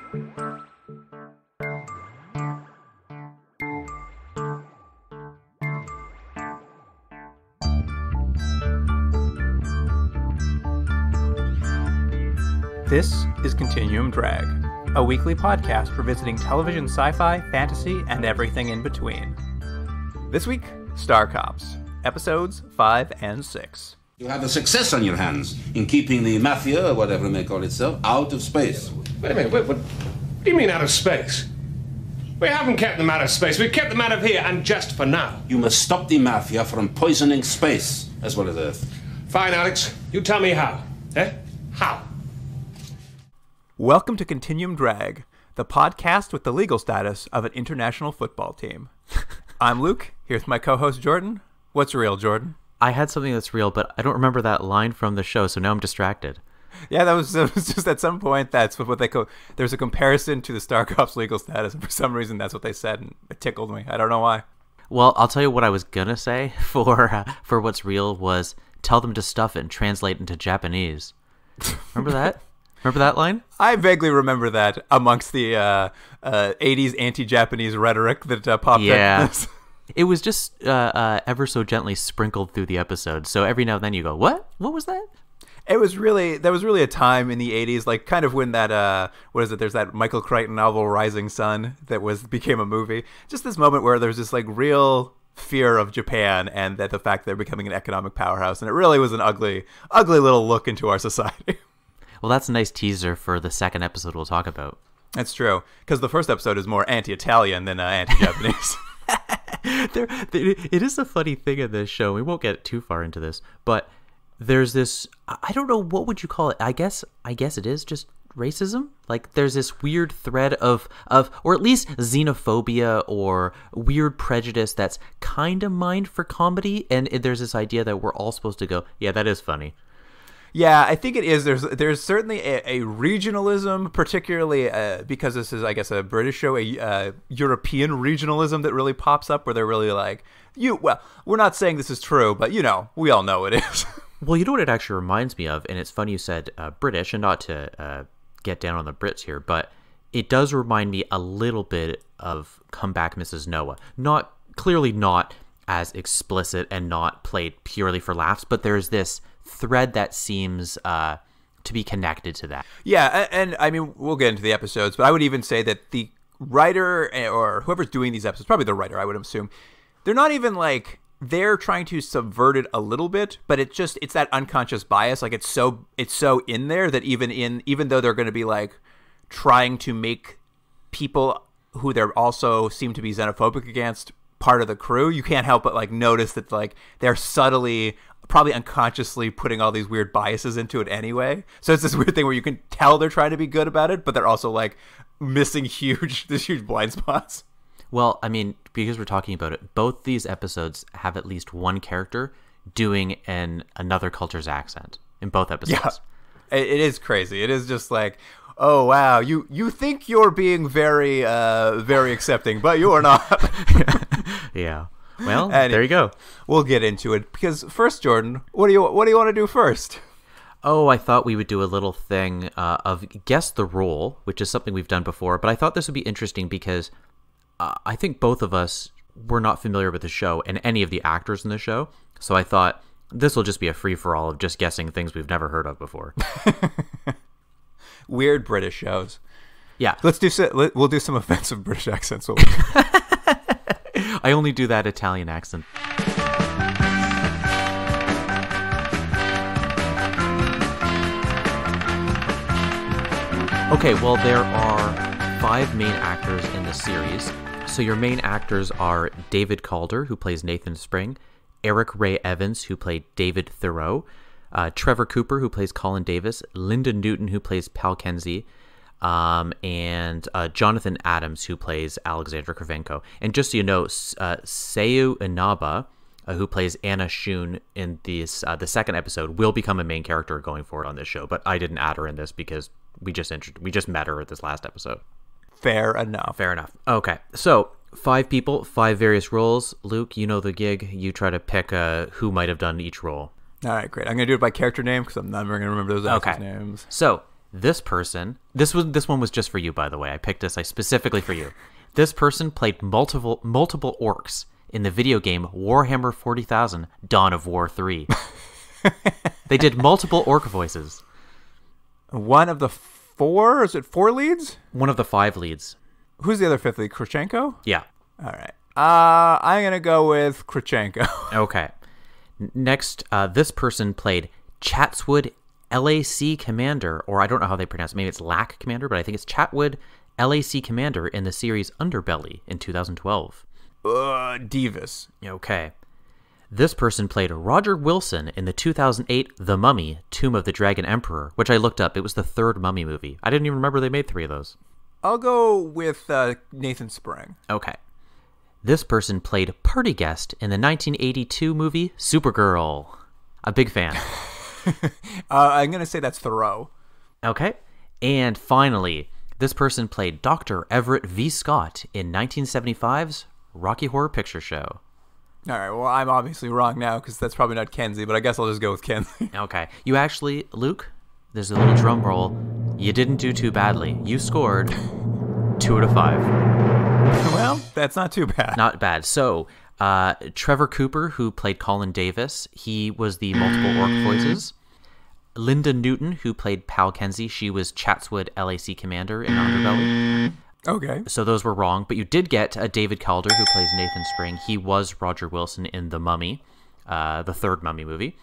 This is Continuum Drag, a weekly podcast revisiting television sci-fi, fantasy, and everything in between. This week, Star Cops, episodes 5 and 6. You have a success on your hands in keeping the Mafia, or whatever it may call itself, out of space. Wait a minute, what do you mean out of space? We haven't kept them out of space, we've kept them out of here, and just for now. You must stop the Mafia from poisoning space, as well as Earth. Fine, Alex, you tell me how. How? Welcome to Continuum Drag, the podcast with the legal status of an international football team. I'm Luke, here's my co-host Jordan. What's real, Jordan? I had something that's real, but I don't remember that line from the show, so now I'm distracted. Yeah, that was just at some point, that's what they there's a comparison to the Star Cops legal status, and for some reason that's what they said, and it tickled me. I don't know why. Well, I'll tell you what I was gonna say for what's real was tell them to stuff it and translate into Japanese. Remember that? Remember that line? I vaguely remember that amongst the 80s anti-Japanese rhetoric that popped yeah. in. It was just ever so gently sprinkled through the episode. So every now and then you go, what? What was that? There was really a time in the 80s, like kind of when that, there's that Michael Crichton novel, Rising Sun, that became a movie. Just this moment where there's this like real fear of Japan and that the fact they're becoming an economic powerhouse. And it really was an ugly little look into our society. Well, that's a nice teaser for the second episode we'll talk about. That's true, because the first episode is more anti-Italian than anti-Japanese. It is a funny thing in this show. We won't get too far into this, but there's this, I don't know, what would you call it? I guess it is just racism. Like there's this weird thread of or at least xenophobia or weird prejudice that's kind of mined for comedy, and there's this idea that we're all supposed to go, yeah, that is funny. Yeah, I think it is. There's certainly a regionalism, particularly because this is, I guess, a British show, a European regionalism that really pops up where they're really like, we're not saying this is true, but, we all know it is. Well, you know what it actually reminds me of, and it's funny you said British, and not to get down on the Brits here, but it does remind me a little bit of Come Back, Mrs. Noah. Clearly not as explicit and not played purely for laughs, but there's this thread that seems to be connected to that. Yeah, and I mean, we'll get into the episodes, but I would even say that the writer or whoever's doing these episodes, probably the writer, I would assume, they're not even like, they're trying to subvert it a little bit, but it's that unconscious bias. Like it's so in there that even though they're going to be like trying to make people who they're also seem to be xenophobic against part of the crew, you can't help but like notice that like they're subtly, probably unconsciously putting all these weird biases into it anyway. So it's this weird thing where you can tell they're trying to be good about it, but they're also like missing huge blind spots. Well, I mean, because we're talking about it, both these episodes have at least one character doing another culture's accent in both episodes. Yeah, it is crazy. It is just like, oh wow, you think you're being very very accepting, but you are not. Yeah. Well, there you go. We'll get into it because first, Jordan, what do you want to do first? Oh, I thought we would do a little thing of guess the role, which is something we've done before, but I thought this would be interesting because I think both of us were not familiar with the show and any of the actors in the show, so I thought this will just be a free-for-all of just guessing things we've never heard of before. Weird British shows. Yeah. We'll do some offensive British accents. I only do that Italian accent. Okay, well, there are 5 main actors in the series. So your main actors are David Calder, who plays Nathan Spring, Eric Ray Evans, who played David Thoreau, Trevor Cooper, who plays Colin Davis, Linda Newton, who plays Pal Kenzie, and Jonathan Adams, who plays Alexandra Kravchenko. And just so you know, Seiyu Inaba, who plays Anna Shun in this the second episode, will become a main character going forward on this show. But I didn't add her in this because we just met her at this last episode. Fair enough. Okay, so 5 people, 5 various roles. Luke, you know the gig. You try to pick who might have done each role. All right, great. I'm going to do it by character name because I'm never going to remember those actors' names. So This one was just for you, by the way. I picked this specifically for you. This person played multiple orcs in the video game Warhammer 40,000: Dawn of War 3. They did multiple orc voices. One of the four? Is it 4 leads? One of the 5 leads. Who's the other 5th lead? Krachenko? Yeah. All right. I'm going to go with Krachenko. Okay. Next, this person played Chatswood LAC Commander, or I don't know how they pronounce it. Maybe it's LAC Commander, but I think it's Chatwood LAC Commander in the series Underbelly in 2012. Divas. Okay. This person played Roger Wilson in the 2008 The Mummy, Tomb of the Dragon Emperor, which I looked up. It was the 3rd Mummy movie. I didn't even remember they made 3 of those. I'll go with Nathan Spring. Okay. This person played Party Guest in the 1982 movie Supergirl. A big fan. I'm going to say that's Thoreau. Okay. And finally, this person played Dr. Everett V. Scott in 1975's Rocky Horror Picture Show. All right, well, I'm obviously wrong now because that's probably not Kenzie, but I guess I'll just go with Kenzie. Okay. You actually, Luke, there's a little drum roll. You didn't do too badly. You scored 2 out of 5. Well, that's not too bad. Not bad. So, Trevor Cooper, who played Colin Davis, he was the multiple orc voices. Linda Newton, who played Pal Kenzie, she was Chatswood LAC Commander in Underbelly. Okay. So those were wrong, but you did get David Calder, who plays Nathan Spring. He was Roger Wilson in The Mummy, the 3rd Mummy movie.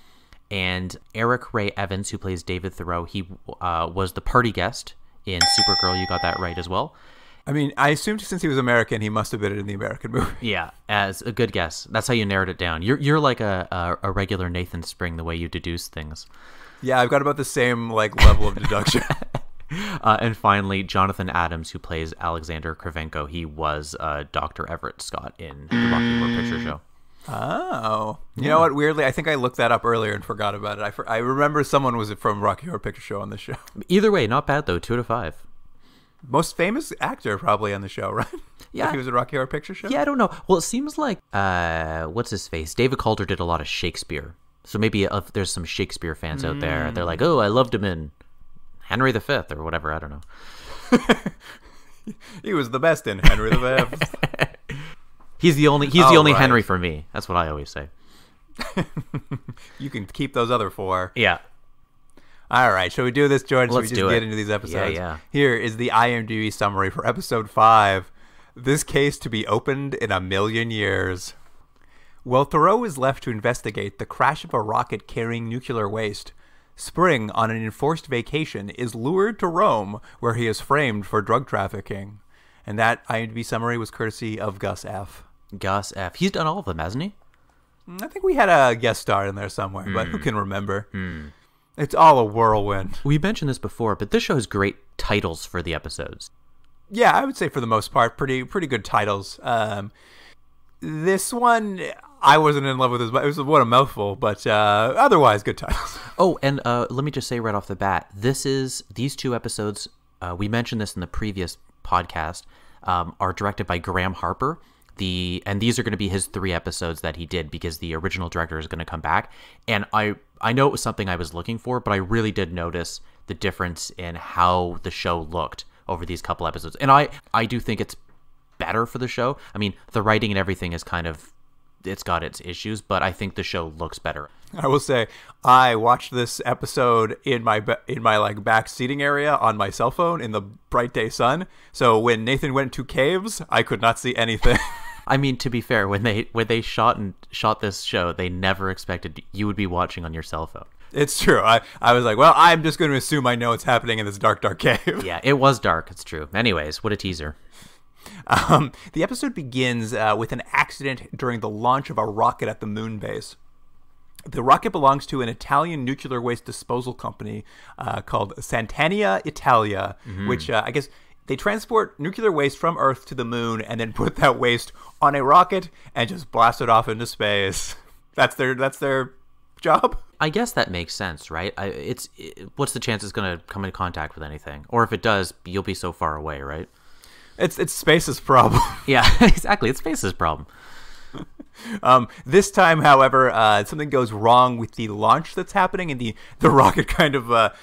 And Eric Ray Evans, who plays David Thoreau, he was the party guest in Supergirl. You got that right as well. I mean, I assumed since he was American, he must have been in the American movie. Yeah, as a good guess. That's how you narrowed it down. You're like a regular Nathan Spring, the way you deduce things. Yeah, I've got about the same level of deduction. And finally, Jonathan Adams, who plays Alexander Kravchenko, he was Dr. Everett Scott in the Rocky Horror Picture Show. Oh. You know what? Weirdly, I think I looked that up earlier and forgot about it. I remember someone was from Rocky Horror Picture Show on the show. Either way, not bad, though. 2 out of 5. Most famous actor probably on the show, right? Yeah. If he was a Rocky Horror Picture Show? Yeah, I don't know. Well, it seems like, what's his face? David Calder did a lot of Shakespeare. So maybe if there's some Shakespeare fans out there. They're like, oh, I loved him in Henry V or whatever. I don't know. He was the best in Henry V. He's the only right. Henry for me. That's what I always say. You can keep those other 4. Yeah. All right. Shall we do this, George? Let's Shall we just get into these episodes? Yeah. Here is the IMDb summary for episode 5. This case to be opened in a million years. While Thoreau is left to investigate the crash of a rocket carrying nuclear waste, Spring, on an enforced vacation, is lured to Rome, where he is framed for drug trafficking. And that IMDb summary was courtesy of Gus F. Gus F. He's done all of them, hasn't he? I think we had a guest star in there somewhere, but who can remember? It's all a whirlwind. We mentioned this before, but this show has great titles for the episodes. Yeah, I would say for the most part, pretty good titles. This one, I wasn't in love with it was what a mouthful, but otherwise good titles. Oh, and let me just say right off the bat, these 2 episodes, we mentioned this in the previous podcast, are directed by Graham Harper. And these are going to be his 3 episodes that he did because the original director is going to come back. And I know it was something I was looking for, but I really did notice the difference in how the show looked over these couple episodes. And I do think it's better for the show. I mean, the writing and everything is it's got its issues, but I think the show looks better. I will say, I watched this episode in my back seating area on my cell phone in the bright day sun. So when Nathan went to caves, I could not see anything. I mean, to be fair, when they shot this show, they never expected you would be watching on your cell phone. It's true. I was like, well, I'm just going to assume I know what's happening in this dark cave. Yeah, it was dark. It's true. Anyways, what a teaser. The episode begins with an accident during the launch of a rocket at the moon base. The rocket belongs to an Italian nuclear waste disposal company called Santania Italia, which I guess they transport nuclear waste from Earth to the moon and then put that waste on a rocket and just blast it off into space. That's their job. I guess that makes sense, right? What's the chance it's going to come in contact with anything? Or if it does, you'll be so far away, right? It's space's problem. Yeah, exactly. It's space's problem. This time, however, something goes wrong with the launch that's happening, and the rocket kind of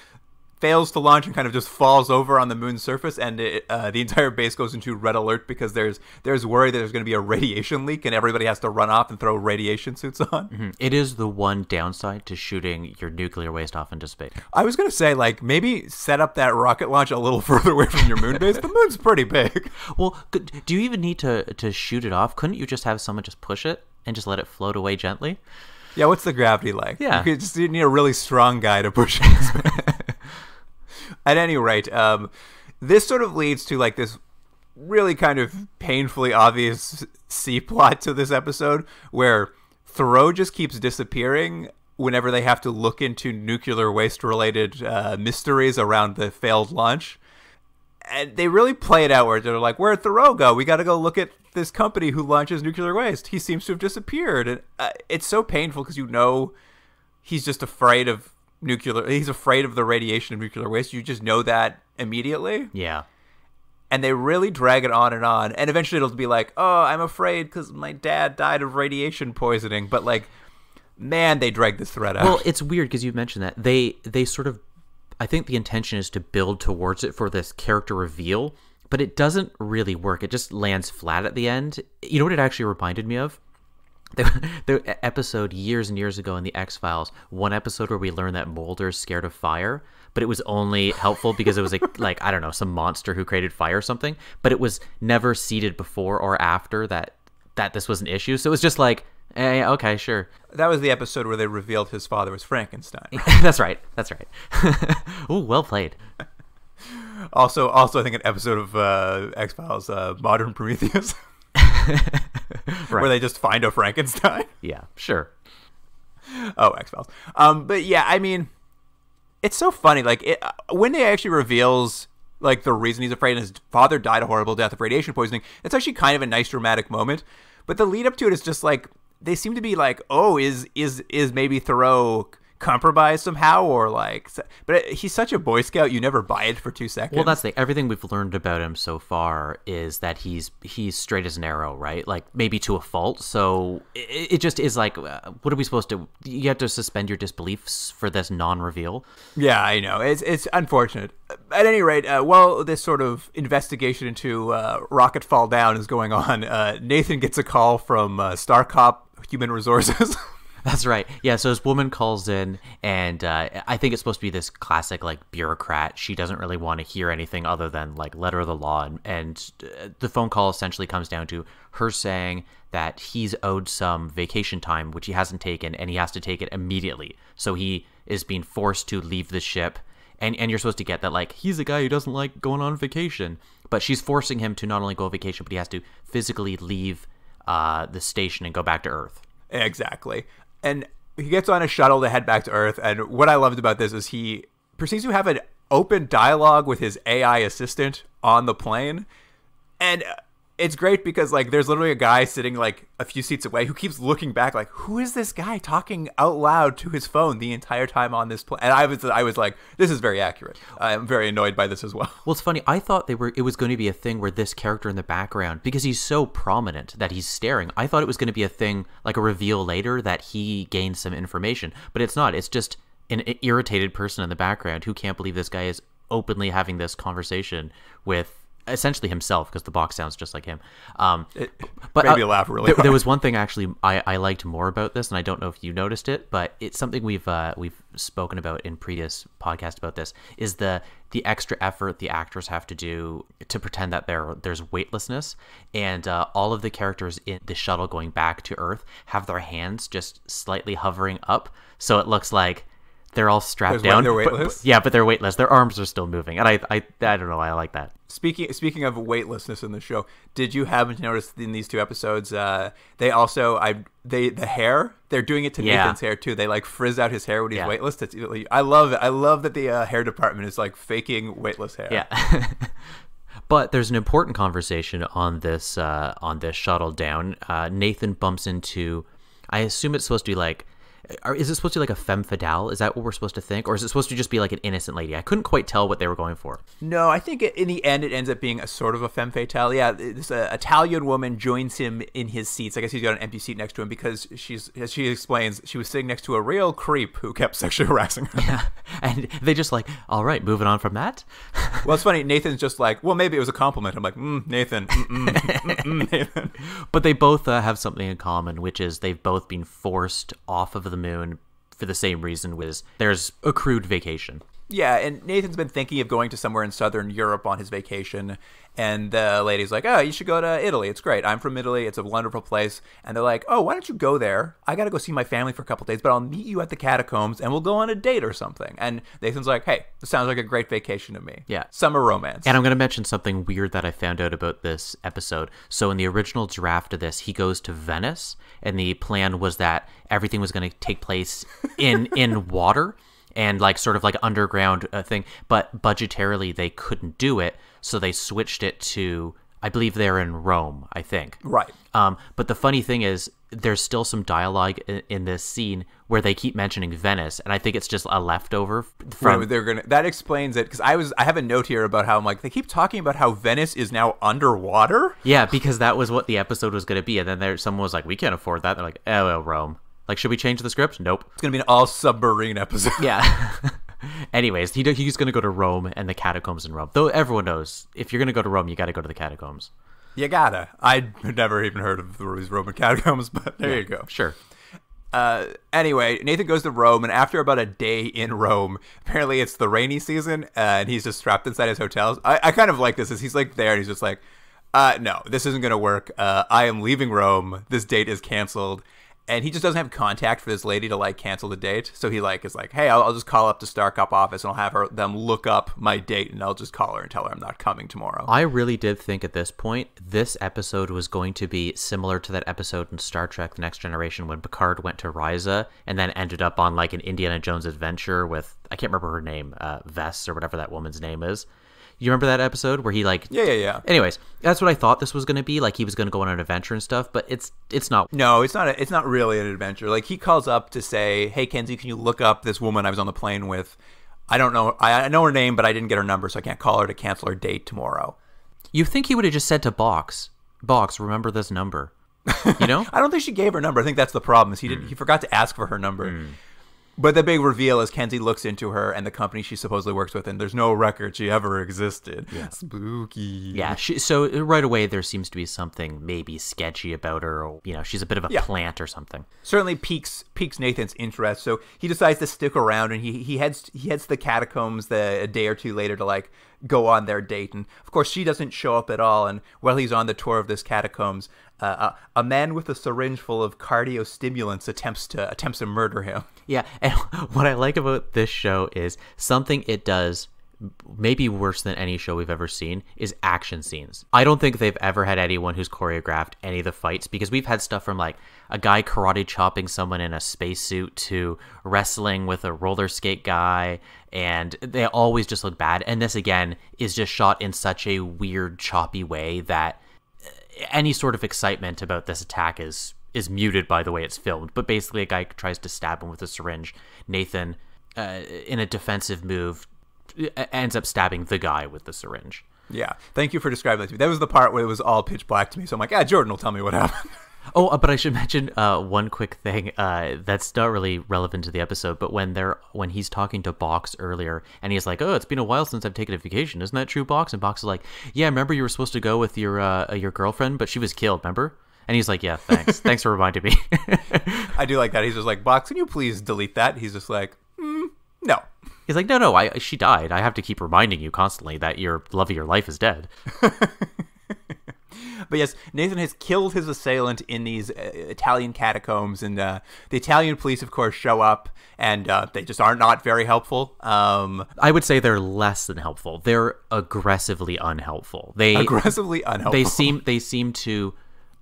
fails to launch and kind of just falls over on the moon's surface, and the entire base goes into red alert because there's worry that there's going to be a radiation leak and everybody has to run off and throw radiation suits on. Mm-hmm. It is the one downside to shooting your nuclear waste off into space. I was going to say, like, maybe set up that rocket launch a little further away from your moon base. The moon's pretty big. Well, do you even need to shoot it off? Couldn't you just have someone just push it and just let it float away gently? Yeah, what's the gravity like? Yeah. You need a really strong guy to push it. At any rate, this sort of leads to like this really kind of painfully obvious C-plot to this episode where Thoreau just keeps disappearing whenever they have to look into nuclear waste-related mysteries around the failed launch. And they really play it out where they're like, where'd Thoreau go? We got to go look at this company who launches nuclear waste. He seems to have disappeared. And it's so painful because you know he's just afraid of he's afraid of the radiation of nuclear waste. You just know that immediately. Yeah. And they really drag it on. And eventually it'll be like, oh, I'm afraid because my dad died of radiation poisoning. But like, man, they drag this thread out. Well, it's weird because you mentioned that. They sort of, I think the intention is to build towards it for this character reveal, but it doesn't really work. It just lands flat at the end. You know what it actually reminded me of? The episode years and years ago in the X-Files, one episode where we learned that Mulder's scared of fire, but it was only helpful because it was like I don't know, some monster who created fire or something, but it was never seeded before or after that this was an issue. So it was just like, okay, sure. That was the episode where they revealed his father was Frankenstein. Right? That's right. Ooh, well played. Also, I think an episode of X-Files, Modern Prometheus. Right. Where they just find a Frankenstein. Yeah, sure. Oh, X-Files. But yeah, I mean, it's so funny. Like, when they actually reveals like the reason he's afraid and his father died a horrible death of radiation poisoning, it's actually kind of a nice dramatic moment. But the lead up to it is just like, they seem to be like, oh, is maybe Thoreau compromised somehow, or like, but he's such a Boy Scout, you never buy it for 2 seconds. Well, that's everything we've learned about him so far is that he's straight as an arrow, right? Like maybe to a fault. So it just is like, what are we supposed to? You have to suspend your disbeliefs for this non-reveal. Yeah, I know. It's unfortunate. At any rate, while this sort of investigation into rocket fall down is going on, Nathan gets a call from Star Cop Human Resources. That's right. Yeah, so this woman calls in, and I think it's supposed to be this classic, like, bureaucrat. She doesn't really want to hear anything other than, like, letter of the law. And the phone call essentially comes down to her saying that he's owed some vacation time, which he hasn't taken, and he has to take it immediately. So he is being forced to leave the ship. And you're supposed to get that, like, he's a guy who doesn't like going on vacation. But she's forcing him to not only go on vacation, but he has to physically leave the station and go back to Earth. Exactly. And he gets on a shuttle to head back to Earth. And what I loved about this is he proceeds to have an open dialogue with his AI assistant on the plane. And it's great because, like, there's literally a guy sitting, like, a few seats away who keeps looking back, like, who is this guy talking out loud to his phone the entire time on this plane? And I was like, this is very accurate. I'm very annoyed by this as well. Well, it's funny. I thought it was going to be a thing where this character in the background, because he's so prominent that he's staring, I thought it was going to be a thing, like a reveal later, that he gained some information. But it's not. It's just an irritated person in the background who can't believe this guy is openly having this conversation with essentially himself, because the box sounds just like him. But made me laugh really hard. There was one thing actually I liked more about this, and I don't know if you noticed it, but it's something we've spoken about in previous podcasts about this, is the extra effort the actors have to do to pretend that there's weightlessness, and all of the characters in the shuttle going back to Earth have their hands just slightly hovering up, so it looks like they're all strapped down. They're weightless? But they're weightless. Their arms are still moving, and I don't know. I like that. Speaking of weightlessness in the show, did you happen to notice in these 2 episodes, they also the hair, they're doing it to Nathan's hair too. They like frizz out his hair when he's weightless. I love it. I love that the hair department is like faking weightless hair. Yeah. But there's an important conversation on this shuttle down. Nathan bumps into, I assume it's supposed to be like Is it supposed to be like a femme fatale? Is that what we're supposed to think? Or is it supposed to just be like an innocent lady? I couldn't quite tell what they were going for. No, I think in the end it ends up being a sort of a femme fatale. Yeah, this Italian woman joins him in his seats. I guess he's got an empty seat next to him because as she explains, she was sitting next to a real creep who kept sexually harassing her. Yeah, and they just like, all right, moving on from that. Well, it's funny. Nathan's just like, well, maybe it was a compliment. I'm like, Nathan, Nathan. But they both have something in common, which is they've both been forced off of the moon for the same reason, was there's accrued vacation. Yeah, and Nathan's been thinking of going to somewhere in Southern Europe on his vacation, and the lady's like, oh, you should go to Italy. It's great. I'm from Italy. It's a wonderful place. And they're like, oh, why don't you go there? I got to go see my family for a couple days, but I'll meet you at the catacombs, and we'll go on a date or something. And Nathan's like, hey, this sounds like a great vacation to me. Yeah. Summer romance. And I'm going to mention something weird that I found out about this episode. So in the original draft of this, he goes to Venice, and the plan was that everything was going to take place in water. And like sort of like underground thing, but budgetarily they couldn't do it, so they switched it to, I believe they're in Rome, I think. Right. But the funny thing is, there's still some dialogue in this scene where they keep mentioning Venice, and I think it's just a leftover from. Right, that explains it, because I have a note here about how I'm like, they keep talking about how Venice is now underwater. Yeah, because that was what the episode was going to be, and then someone was like, we can't afford that. They're like, oh, well, Rome. Like, should we change the script? Nope. It's going to be an all-submarine episode. Yeah. Anyways, he's going to go to Rome and the catacombs in Rome. Though everyone knows, if you're going to go to Rome, you got to go to the catacombs. You gotta. I'd never even heard of these Roman catacombs, but there you go. Sure. Anyway, Nathan goes to Rome, and after about a day in Rome, apparently it's the rainy season, and he's just trapped inside his hotels. I kind of like this, as he's like there, and he's just like, no, this isn't going to work. I am leaving Rome. This date is canceled. And he just doesn't have contact for this lady to like cancel the date. So he like is like, hey, I'll just call up the Starcop office and I'll have them look up my date, and I'll just call her and tell her I'm not coming tomorrow. I really did think at this point this episode was going to be similar to that episode in Star Trek The Next Generation when Picard went to Risa and then ended up on like an Indiana Jones adventure with, I can't remember her name, Vess or whatever that woman's name is. You remember that episode where he like... Yeah. Anyways, that's what I thought this was going to be. Like he was going to go on an adventure and stuff, but it's not. No, it's not. It's not really an adventure. Like he calls up to say, "Hey, Kenzie, can you look up this woman I was on the plane with? I don't know. I know her name, but I didn't get her number, so I can't call her to cancel her date tomorrow." You think he would have just said to Box, remember this number? You know? I don't think she gave her number. I think that's the problem. Is he forgot to ask for her number. But the big reveal is Kenzie looks into her and the company she supposedly works with, and there's no record she ever existed. Yeah. Spooky. Yeah. So right away there seems to be something maybe sketchy about her, or she's a bit of a plant or something. Certainly piques Nathan's interest. So he decides to stick around, and he heads to the catacombs a day or two later to like go on their date. And of course she doesn't show up at all. And while he's on the tour of this catacombs, a man with a syringe full of cardio stimulants attempts to murder him. Yeah, and what I like about this show is something it does maybe worse than any show we've ever seen is action scenes. I don't think they've ever had anyone who's choreographed any of the fights, because we've had stuff from like a guy karate chopping someone in a spacesuit to wrestling with a roller skate guy, and they always just look bad. And this again is just shot in such a weird, choppy way that any sort of excitement about this attack is muted by the way it's filmed. But basically a guy tries to stab him with a syringe. Nathan, in a defensive move, ends up stabbing the guy with the syringe. Yeah. Thank you for describing that to me. That was the part where it was all pitch black to me. So I'm like, Jordan will tell me what happened. Oh, but I should mention one quick thing that's not really relevant to the episode, but when he's talking to Box earlier, and he's like, "Oh, it's been a while since I've taken a vacation. Isn't that true, Box?" And Box is like, "Yeah, remember you were supposed to go with your girlfriend, but she was killed, remember?" And he's like, "Yeah, thanks. Thanks for reminding me." I do like that. He's just like, "Box, can you please delete that?" He's just like, "No." He's like, no, she died. I have to keep reminding you constantly that your love of your life is dead. But yes, Nathan has killed his assailant in these Italian catacombs, and the Italian police, of course, show up, and they just are not very helpful. I would say they're less than helpful. They're aggressively unhelpful. They seem to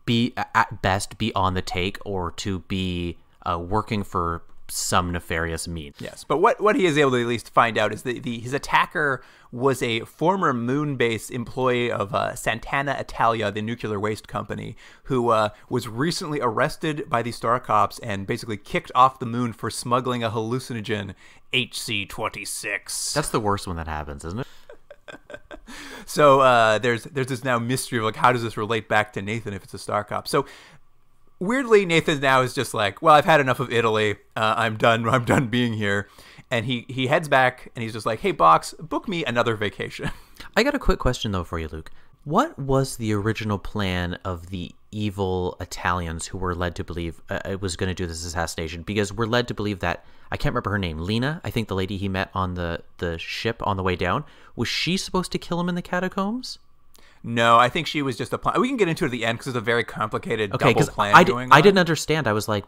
be, at best, be on the take, or to be working for some nefarious means. Yes, but what he is able to at least find out is that his attacker was a former moon base employee of Santana Italia, the nuclear waste company, who was recently arrested by the Star Cops and basically kicked off the moon for smuggling a hallucinogen, HC-26. That's the worst when that happens, isn't it? So there's this now mystery of like, how does this relate back to Nathan if it's a Star Cop? So weirdly, Nathan now is just like, well, I've had enough of Italy. I'm done being here. And he heads back and he's just like, hey, Box, book me another vacation. I got a quick question, though, for you, Luke. What was the original plan of the evil Italians who were led to believe it was going to do this assassination? Because we're led to believe that, I can't remember her name, Lena, I think the lady he met on the ship on the way down, was she supposed to kill him in the catacombs? No, I think she was just a plan. We can get into it at the end because it's a very complicated double plan going on. I didn't understand. I was like,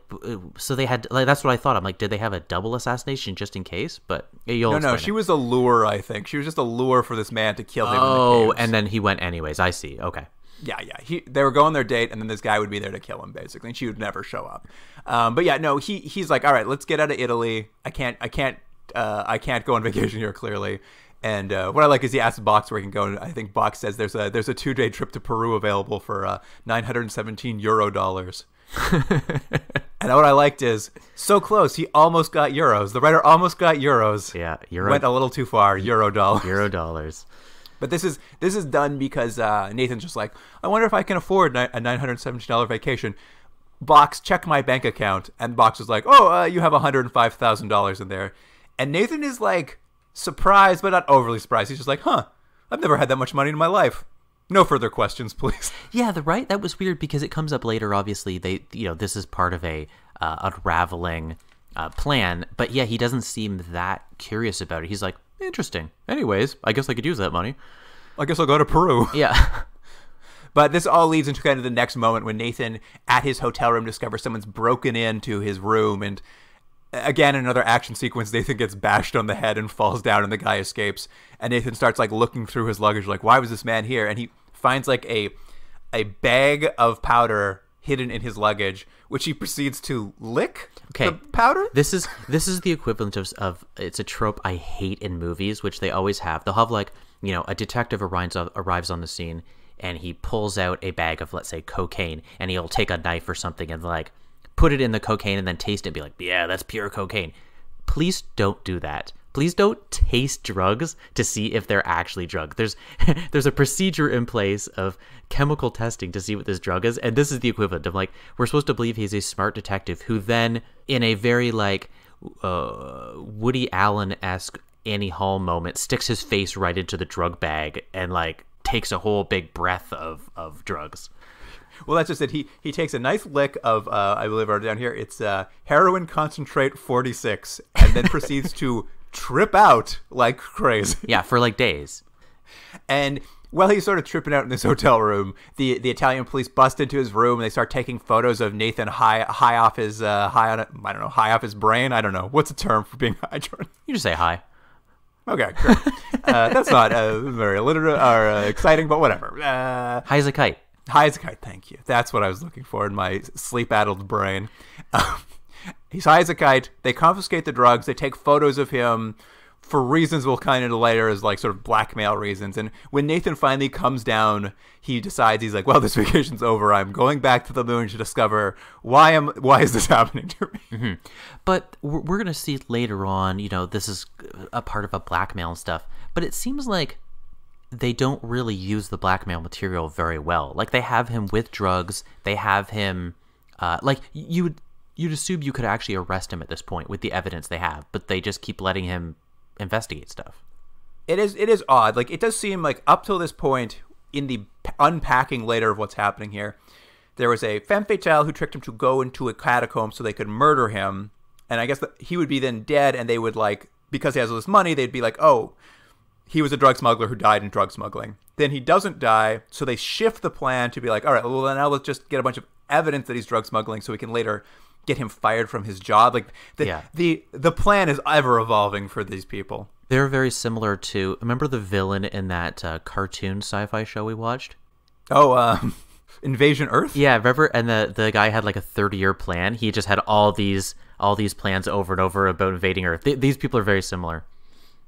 so they had, like, that's what I thought. I'm like, did they have a double assassination just in case? But no, she was a lure, I think. She was just a lure for this man to kill him in the caves. And then he went anyways. I see. Okay. Yeah. They were going their date, and then this guy would be there to kill him, basically, and she would never show up. But yeah, no, he's like, all right, let's get out of Italy. I can't go on vacation here, clearly. And what I like is he asks Box where he can go, and I think Box says there's a 2-day trip to Peru available for 917 euro dollars. And what I liked is, so close, he almost got euros. The writer almost got euros. Yeah, went a little too far. Euro dollars. Euro dollars. But this is done because Nathan's just like, I wonder if I can afford a $917 vacation. Box, check my bank account. And Box is like, oh, you have $105,000 in there. And Nathan is like, surprised, but not overly surprised. He's just like, I've never had that much money in my life. No further questions, please. Yeah, right? That was weird because it comes up later, obviously. This is part of a unraveling plan. But yeah, he doesn't seem that curious about it. He's like, interesting. Anyways, I guess I could use that money. I guess I'll go to Peru. Yeah. But this all leads into kind of the next moment when Nathan, at his hotel room, discovers someone's broken into his room, and again, another action sequence, Nathan gets bashed on the head and falls down, and the guy escapes. And Nathan starts like looking through his luggage, like, why was this man here? And he finds like a bag of powder hidden in his luggage, which he proceeds to lick the powder. This is the equivalent of it's a trope I hate in movies, which they always have. They'll have like, a detective arrives on the scene and he pulls out a bag of, let's say, cocaine, and he'll take a knife or something and like put it in the cocaine and then taste it and be like, yeah, that's pure cocaine. Please don't do that. Please don't taste drugs to see if they're actually drugs. There's a procedure in place of chemical testing to see what this drug is, and this is the equivalent of like, we're supposed to believe he's a smart detective who then, in a very like Woody Allen-esque Annie Hall moment, sticks his face right into the drug bag and like takes a whole big breath of drugs. Well, that's just it. He takes a nice lick of, I believe I wrote it down here, it's heroin concentrate 46, and then proceeds to trip out like crazy. Yeah, for like days. And while he's sort of tripping out in this hotel room, the Italian police bust into his room and they start taking photos of Nathan high off his high off his brain. I don't know. What's a term for being high, Jordan? You just say high. Okay, great. That's not very alliterative or exciting, but whatever. High as a kite. High as a kite, thank you. That's what I was looking for in my sleep-addled brain. He's high as a kite. They confiscate the drugs. They take photos of him for reasons we'll kind of later as like sort of blackmail reasons. And when Nathan finally comes down, he decides, he's like, well, this vacation's over. I'm going back to the moon to discover why is this happening to me? Mm-hmm. But we're going to see later on, this is a part of a blackmail and stuff. But it seems like they don't really use the blackmail material very well. Like, they have him with drugs. They have him, you'd assume you could actually arrest him at this point with the evidence they have, but they just keep letting him investigate stuff. It is odd. Like, it does seem like up till this point, in the unpacking later of what's happening here, there was a femme fatale who tricked him to go into a catacomb so they could murder him. And I guess that he would be then dead, and they would, like, because he has all this money, they'd be like, oh, he was a drug smuggler who died in drug smuggling. Then he doesn't die, so they shift the plan to be like, all right, well, then now let's just get a bunch of evidence that he's drug smuggling so we can later get him fired from his job. Like, the plan is ever evolving for these people. They're very similar to, remember the villain in that cartoon sci-fi show we watched? Oh, Invasion Earth? Yeah, remember? And the guy had like a 30-year plan. He just had all these plans over and over about invading Earth. These people are very similar.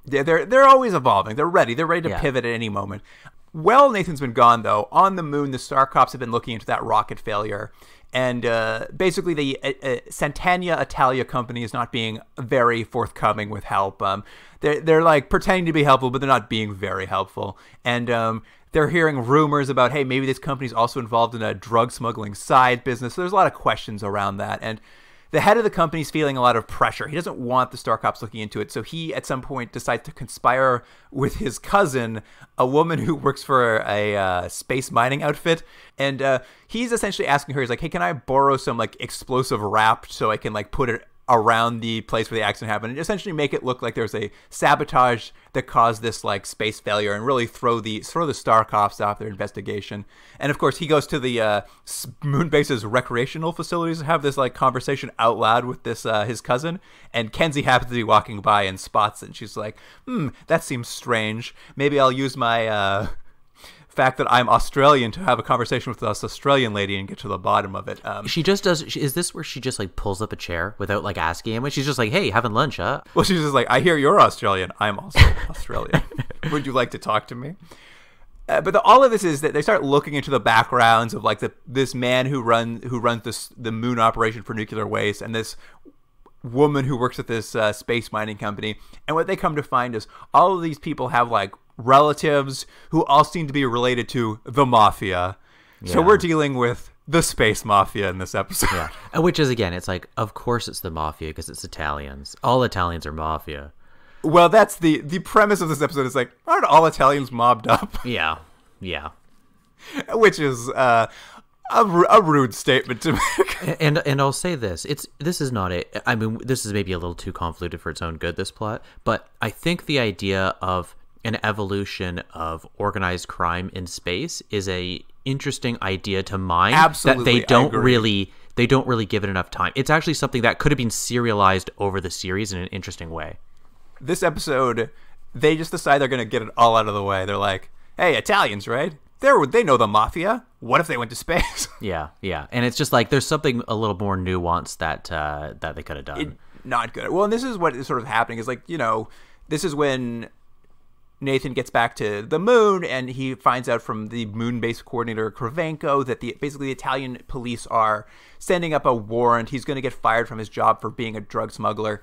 Yeah, they're always evolving. They're ready. They're ready to Yeah. pivot at any moment. Well, Nathan's been gone, though. On the moon, the Star Cops have been looking into that rocket failure. And basically, the Santania Italia company is not being very forthcoming with help. They're like pretending to be helpful, but they're not being very helpful. And they're hearing rumors about, hey, maybe this company's also involved in a drug smuggling side business. So there's a lot of questions around that. And the head of the company's feeling a lot of pressure. He doesn't want the Star Cops looking into it. So he, at some point, decides to conspire with his cousin, a woman who works for a space mining outfit. And he's essentially asking her, he's like, hey, can I borrow some like explosive wrap so I can like put it around the place where the accident happened, and essentially make it look like there's a sabotage that caused this like space failure, and really throw the Star Cops off their investigation. And of course, he goes to the moon base's recreational facilities to have this like conversation out loud with this his cousin. And Kenzie happens to be walking by and spots it, and she's like, that seems strange. Maybe I'll use my fact that I'm Australian to have a conversation with this Australian lady and get to the bottom of it. She just does. Is this where she just like pulls up a chair without like asking him? She's just like, "Hey, having lunch, huh?" Well, she's just like, "I hear you're Australian. I'm also Australian. Would you like to talk to me?" But all of this is that they start looking into the backgrounds of like this man who runs the moon operation for nuclear waste, and this woman who works at this space mining company. And what they come to find is all of these people have like relatives who all seem to be related to the mafia. So we're dealing with the Space Mafia in this episode. Yeah, which is, again, it's like, of course it's the mafia because it's Italians. All Italians are mafia. Well, that's the premise of this episode. Is like, aren't all Italians mobbed up? Yeah. Which is a rude statement to make. And I'll say this: this is not a. I mean, this is maybe a little too convoluted for its own good. This plot, but I think the idea of an evolution of organized crime in space is a interesting idea to mine. Absolutely, that they don't really give it enough time. It's actually something that could have been serialized over the series in an interesting way. This episode, they just decide they're going to get it all out of the way. They're like, hey, Italians, right? They know the mafia. What if they went to space? Yeah. And it's just like there's something a little more nuanced that they could have done. Not good. Well, and this is what is sort of happening is like, this is when Nathan gets back to the moon, and he finds out from the moon base coordinator Kravenko that basically the Italian police are sending up a warrant. He's going to get fired from his job for being a drug smuggler.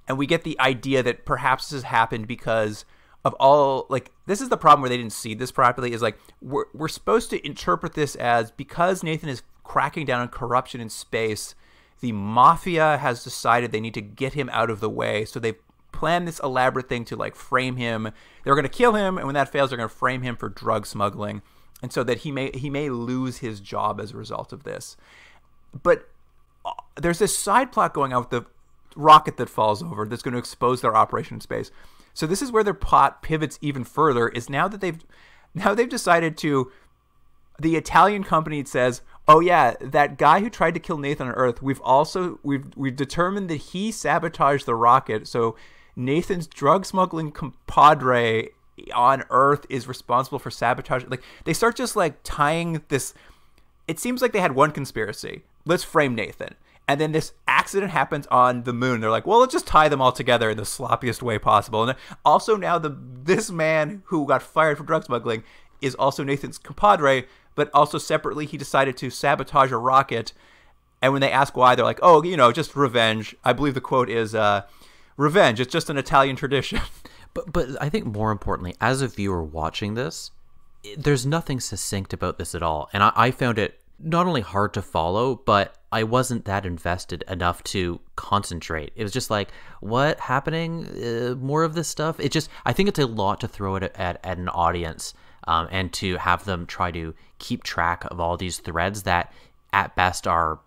And we get the idea that perhaps this has happened because of all, like, this is the problem where they didn't see this properly, is like, we're supposed to interpret this as because Nathan is cracking down on corruption in space, the mafia has decided they need to get him out of the way. So they've planned this elaborate thing to like frame him. They're going to kill him, and when that fails, they're going to frame him for drug smuggling, and so that he may lose his job as a result of this. But there's this side plot going on with the rocket that falls over that's going to expose their operation in space. So this is where their plot pivots even further. Is now they've decided to. The Italian company says, "Oh yeah, that guy who tried to kill Nathan on Earth. We've determined that he sabotaged the rocket. So Nathan's drug smuggling compadre on Earth is responsible for sabotage." Like they start just like tying this. It seems like they had one conspiracy. Let's frame Nathan. And then this accident happens on the moon. They're like, well, let's just tie them all together in the sloppiest way possible. And also now this man who got fired for drug smuggling is also Nathan's compadre, but also separately he decided to sabotage a rocket. And when they ask why, they're like, oh, just revenge. I believe the quote is, revenge. It's just an Italian tradition. But I think more importantly, as a viewer watching this, there's nothing succinct about this at all. And I found it not only hard to follow, but I wasn't that invested enough to concentrate. It was just like, what happening? More of this stuff? I think it's a lot to throw it at an audience, and to have them try to keep track of all these threads that at best are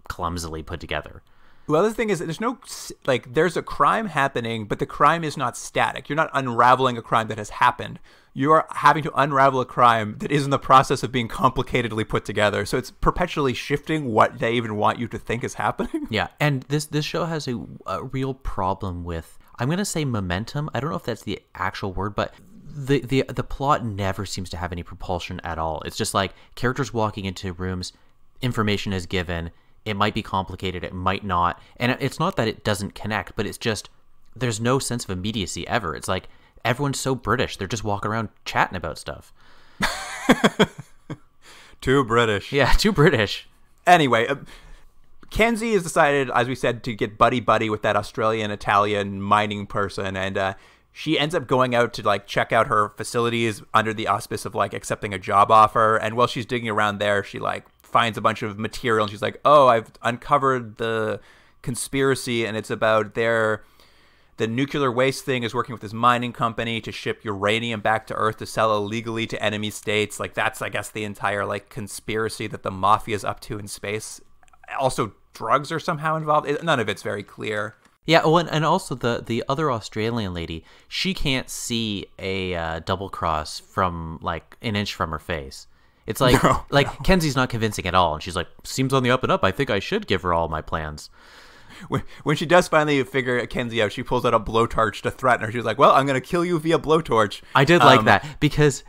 clumsily put together. Well, the thing is, there's a crime happening, but the crime is not static. You're not unraveling a crime that has happened. You are having to unravel a crime that is in the process of being complicatedly put together. So it's perpetually shifting what they even want you to think is happening. Yeah, and this show has a real problem with, I'm going to say momentum. I don't know if that's the actual word, but the plot never seems to have any propulsion at all. It's just like characters walking into rooms, information is given. It might be complicated, it might not. And it's not that it doesn't connect, but it's just there's no sense of immediacy ever. It's like everyone's so British. They're just walking around chatting about stuff. Too British. Yeah, too British. Anyway, Kenzie has decided, as we said, to get buddy-buddy with that Australian-Italian mining person, and she ends up going out to like check out her facilities under the auspice of like accepting a job offer. And while she's digging around there, she like finds a bunch of material, and she's like, "Oh, I've uncovered the conspiracy, and it's about the nuclear waste thing is working with this mining company to ship uranium back to Earth to sell illegally to enemy states." Like that's, I guess, the entire like conspiracy that the mafia is up to in space. Also, drugs are somehow involved. None of it's very clear. Yeah, oh, and also the other Australian lady, she can't see a double cross from like an inch from her face. It's like Kenzie's not convincing at all, and she's like, "Seems on the up and up. I think I should give her all my plans." When she does finally figure Kenzie out, she pulls out a blowtorch to threaten her. She's like, "Well, I'm going to kill you via blowtorch." I did like that, because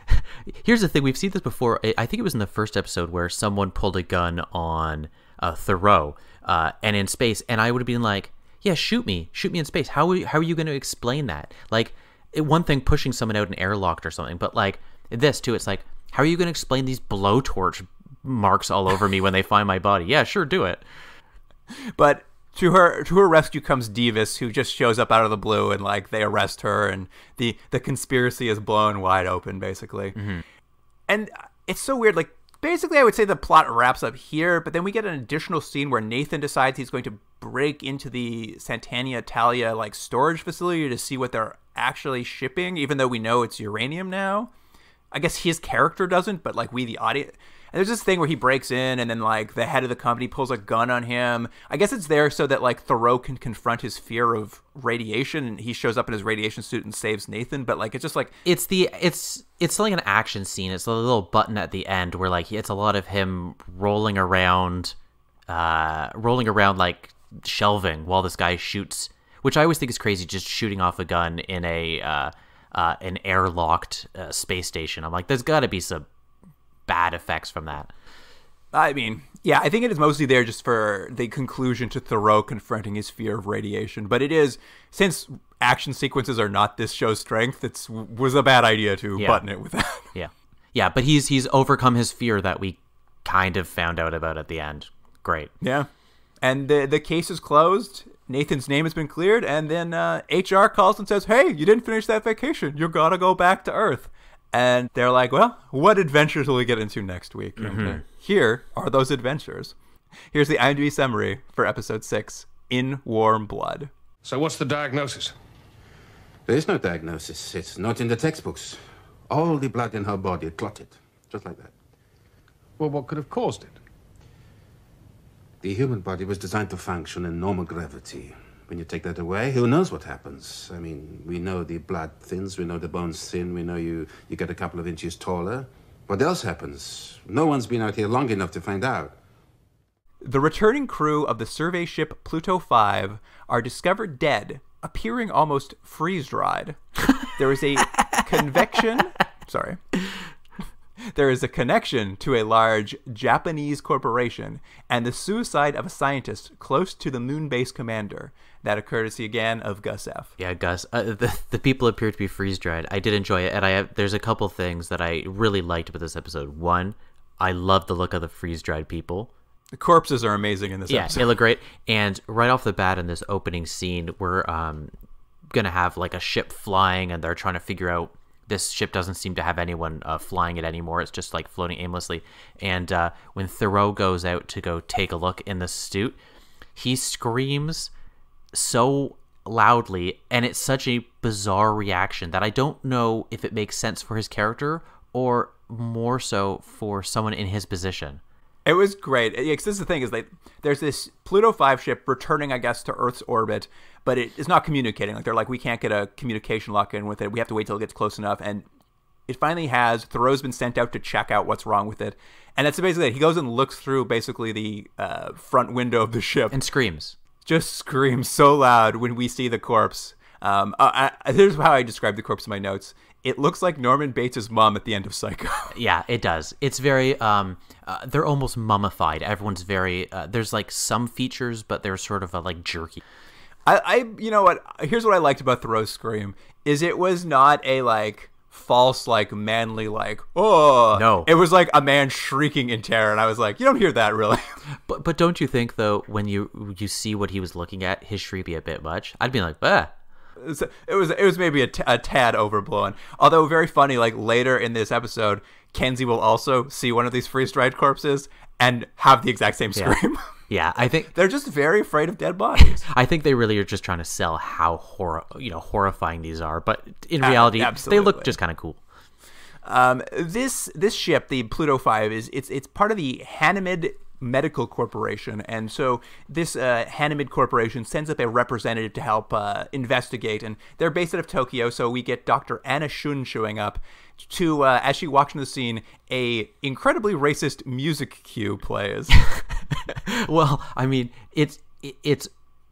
here's the thing. We've seen this before. I think it was in the first episode where someone pulled a gun on Thoreau and in space, and I would have been like, "Yeah, shoot me in space." How are you going to explain that? Like, one thing pushing someone out an airlock or something, but like this too, it's like, how are you going to explain these blowtorch marks all over me when they find my body? Yeah, sure, do it. But to her rescue comes Divis, who just shows up out of the blue, and like they arrest her, and the conspiracy is blown wide open, basically. Mm-hmm. And it's so weird. Like, basically, I would say the plot wraps up here, but then we get an additional scene where Nathan decides he's going to break into the Sant'Anna Italia like storage facility to see what they're actually shipping, even though we know it's uranium now. I guess his character doesn't, but like we, the audience. And there's this thing where he breaks in, and then like the head of the company pulls a gun on him. I guess it's there so that like Thoreau can confront his fear of radiation, and he shows up in his radiation suit and saves Nathan. But like it's just like it's like an action scene. It's a little button at the end where like it's a lot of him rolling around like shelving while this guy shoots, which I always think is crazy, just shooting off a gun in an airlocked space station. I'm like, there's got to be some bad effects from that. I mean, yeah, I think it is mostly there just for the conclusion to Thoreau confronting his fear of radiation. But it is, since action sequences are not this show's strength, was a bad idea to button it with that. Yeah, but he's overcome his fear that we kind of found out about at the end. Great. Yeah, and the case is closed. Nathan's name has been cleared, and then HR calls and says, "Hey, you didn't finish that vacation. You gotta go back to Earth." And they're like, "Well, what adventures will we get into next week?" Mm-hmm. And here are those adventures. Here's the IMDb summary for episode 6, In Warm Blood. So what's the diagnosis? There is no diagnosis. It's not in the textbooks. All the blood in her body clotted, just like that. Well, what could have caused it? The human body was designed to function in normal gravity. When you take that away, who knows what happens? I mean, we know the blood thins, we know the bones thin, we know you get a couple of inches taller. What else happens? No one's been out here long enough to find out. The returning crew of the survey ship Pluto 5 are discovered dead, appearing almost freeze-dried. There is a convection... Sorry. There is a connection to a large Japanese corporation and the suicide of a scientist close to the moon base commander. That a courtesy again of Gus F. Yeah, Gus. The people appear to be freeze-dried. I did enjoy it, and there's a couple things that I really liked about this episode. One, I love the look of the freeze-dried people. The corpses are amazing in this episode. Yeah, they look great. And right off the bat in this opening scene, we're going to have like a ship flying, and they're trying to figure out this ship doesn't seem to have anyone flying it anymore. It's just like floating aimlessly. And when Thoreau goes out to go take a look in the suit, he screams so loudly, and it's such a bizarre reaction that I don't know if it makes sense for his character or more so for someone in his position. It was great. Yeah, 'cause this is the thing, is like there's this Pluto 5 ship returning, I guess, to Earth's orbit, but it is not communicating. Like they're like, we can't get a communication lock in with it. We have to wait till it gets close enough. And it finally has. Thoreau's been sent out to check out what's wrong with it. And that's basically it. He goes and looks through basically the front window of the ship. And screams. Just screams so loud when we see the corpse Here's how I describe the corpse in my notes. It looks like Norman Bates' mom at the end of Psycho. Yeah, it does. It's very, they're almost mummified. Everyone's very, there's like some features, but they're sort of like jerky. You know what? Here's what I liked about Thoreau's scream is it was not a like false, like manly, like, oh no. It was like a man shrieking in terror, and I was like, you don't hear that really. But don't you think though, when you see what he was looking at, his shriek be a bit much? I'd be like, bah. It was maybe a tad overblown. Although very funny, like later in this episode, Kenzie will also see one of these freeze-dried corpses and have the exact same scream. Yeah, I think they're just very afraid of dead bodies. I think they really are just trying to sell how horrifying these are, but in reality, they look just kind of cool. This ship, the Pluto 5, it's part of the Hanamid Medical Corporation, and so this Hanamid Corporation sends up a representative to help investigate, and they're based out of Tokyo. So we get Dr. Anna Shun showing up to as she walks into the scene, a incredibly racist music cue plays. Well, I mean, it's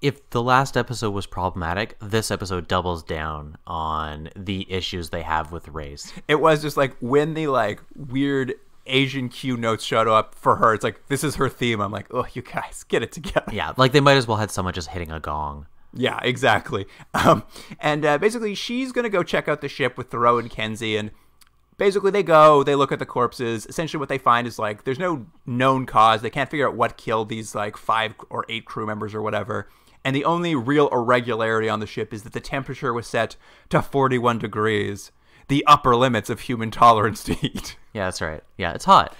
if the last episode was problematic, this episode doubles down on the issues they have with race. It was just like when the like weird Asian cue notes showed up for her, it's like, this is her theme. I'm like, oh, you guys, get it together. Yeah, like they might as well had someone just hitting a gong. Yeah, exactly. And basically, she's going to go check out the ship with Thoreau and Kenzie, and basically they look at the corpses. Essentially what they find is like, there's no known cause. They can't figure out what killed these like 5 or 8 crew members or whatever. And the only real irregularity on the ship is that the temperature was set to 41 degrees. The upper limits of human tolerance to heat. Yeah, that's right. Yeah, it's hot.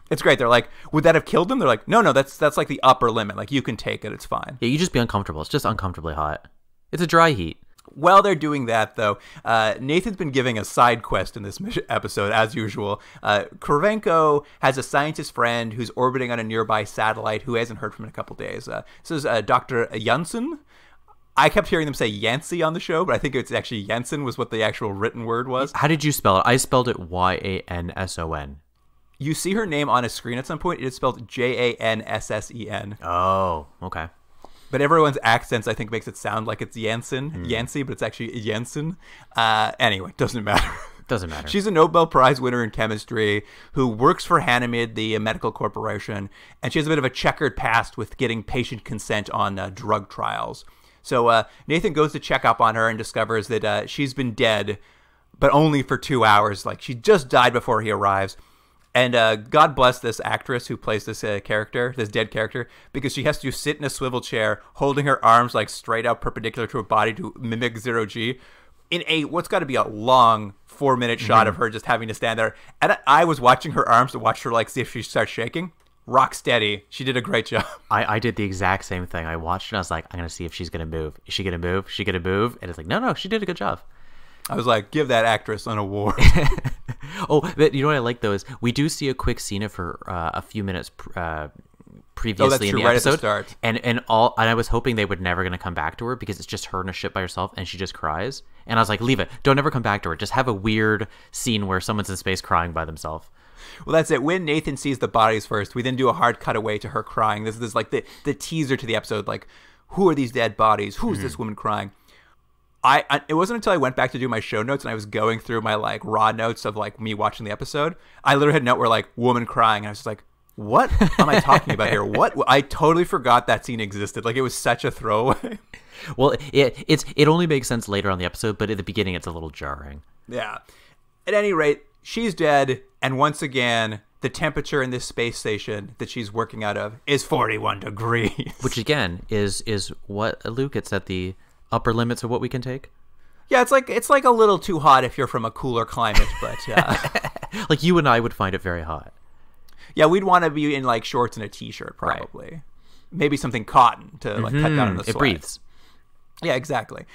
It's great. They're like, would that have killed them? They're like, no, that's like the upper limit. Like, you can take it. It's fine. Yeah, you just be uncomfortable. It's just uncomfortably hot. It's a dry heat. While they're doing that, though, Nathan's been giving a side quest in this episode, as usual. Kuravenko has a scientist friend who's orbiting on a nearby satellite who hasn't heard from in a couple days. This is Dr. Janssen. I kept hearing them say Yancey on the show, but I think it's actually Jensen was what the actual written word was. How did you spell it? I spelled it Yanson. You see her name on a screen at some point. It is spelled Janssen. Oh, okay. But everyone's accents, I think, makes it sound like it's Yancey, but it's actually Jensen. Anyway, doesn't matter. Doesn't matter. She's a Nobel Prize winner in chemistry who works for Hanamid, the medical corporation, and she has a bit of a checkered past with getting patient consent on drug trials. So Nathan goes to check up on her and discovers that she's been dead, but only for 2 hours. Like, she just died before he arrives. And God bless this actress who plays this character, this dead character, because she has to sit in a swivel chair, holding her arms like straight out perpendicular to her body to mimic 0G, in what's got to be a long 4-minute shot of her just having to stand there. And I was watching her arms to watch her like see if she starts shaking. Rock steady. She did a great job. I did the exact same thing. I watched it and I was like, I'm going to see if she's going to move. Is she going to move? Is she going to move? And it's like, no, she did a good job. I was like, give that actress an award. Oh, but you know what I like, though, is we do see a quick scene of her a few minutes previously in the right episode. At the start. And I was hoping they were never going to come back to her because it's just her in a ship by herself and she just cries. And I was like, leave it. Don't ever come back to her. Just have a weird scene where someone's in space crying by themselves. Well, that's it. When Nathan sees the bodies first, we then do a hard cutaway to her crying. This is like the teaser to the episode. Like, who are these dead bodies? Who's this woman crying? It wasn't until I went back to do my show notes and I was going through my like raw notes of like me watching the episode. I literally had a note where like woman crying, and I was just like, what am I talking about here? What? I totally forgot that scene existed. Like, it was such a throwaway. Well, it only makes sense later on the episode, but at the beginning it's a little jarring. Yeah. At any rate, she's dead, and once again, the temperature in this space station that she's working out of is 41 degrees. Which again is what, Luke, it's at the upper limits of what we can take. Yeah, it's like a little too hot if you're from a cooler climate, but like you and I would find it very hot. Yeah, we'd want to be in like shorts and a t-shirt probably. Right. Maybe something cotton to like cut down on the sweat. It breathes. Yeah, exactly.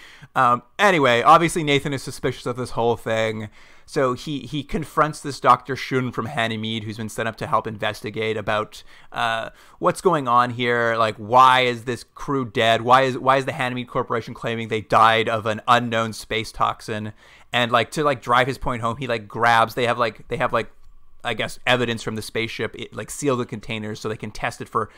Anyway, obviously Nathan is suspicious of this whole thing. So he confronts this Dr. Shun from Hanamid, who's been sent up to help investigate about what's going on here. Like, why is this crew dead? Why is the Hanamid Corporation claiming they died of an unknown space toxin? And like to like drive his point home, he like grabs. They have like I guess, evidence from the spaceship, like seal the containers so they can test it for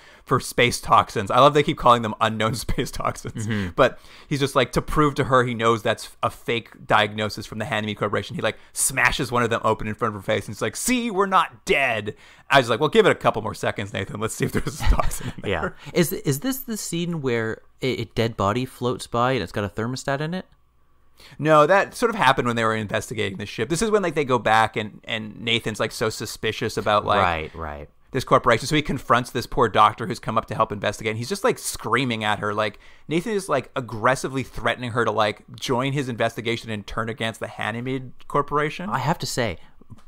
space toxins. I love they keep calling them unknown space toxins. But he's just like, to prove to her he knows that's a fake diagnosis from the Hanami Corporation, he like smashes one of them open in front of her face and he's like, see, we're not dead. I was like, well, give it a couple more seconds, Nathan. Let's see if there's a toxin in there. Yeah. Is this the scene where a dead body floats by and it's got a thermostat in it? No, that sort of happened when they were investigating the ship. This is when like they go back and Nathan's like so suspicious about like right this corporation. So he confronts this poor doctor who's come up to help investigate. And he's just like screaming at her. Like Nathan is like aggressively threatening her to like join his investigation and turn against the Hanami Corporation. I have to say,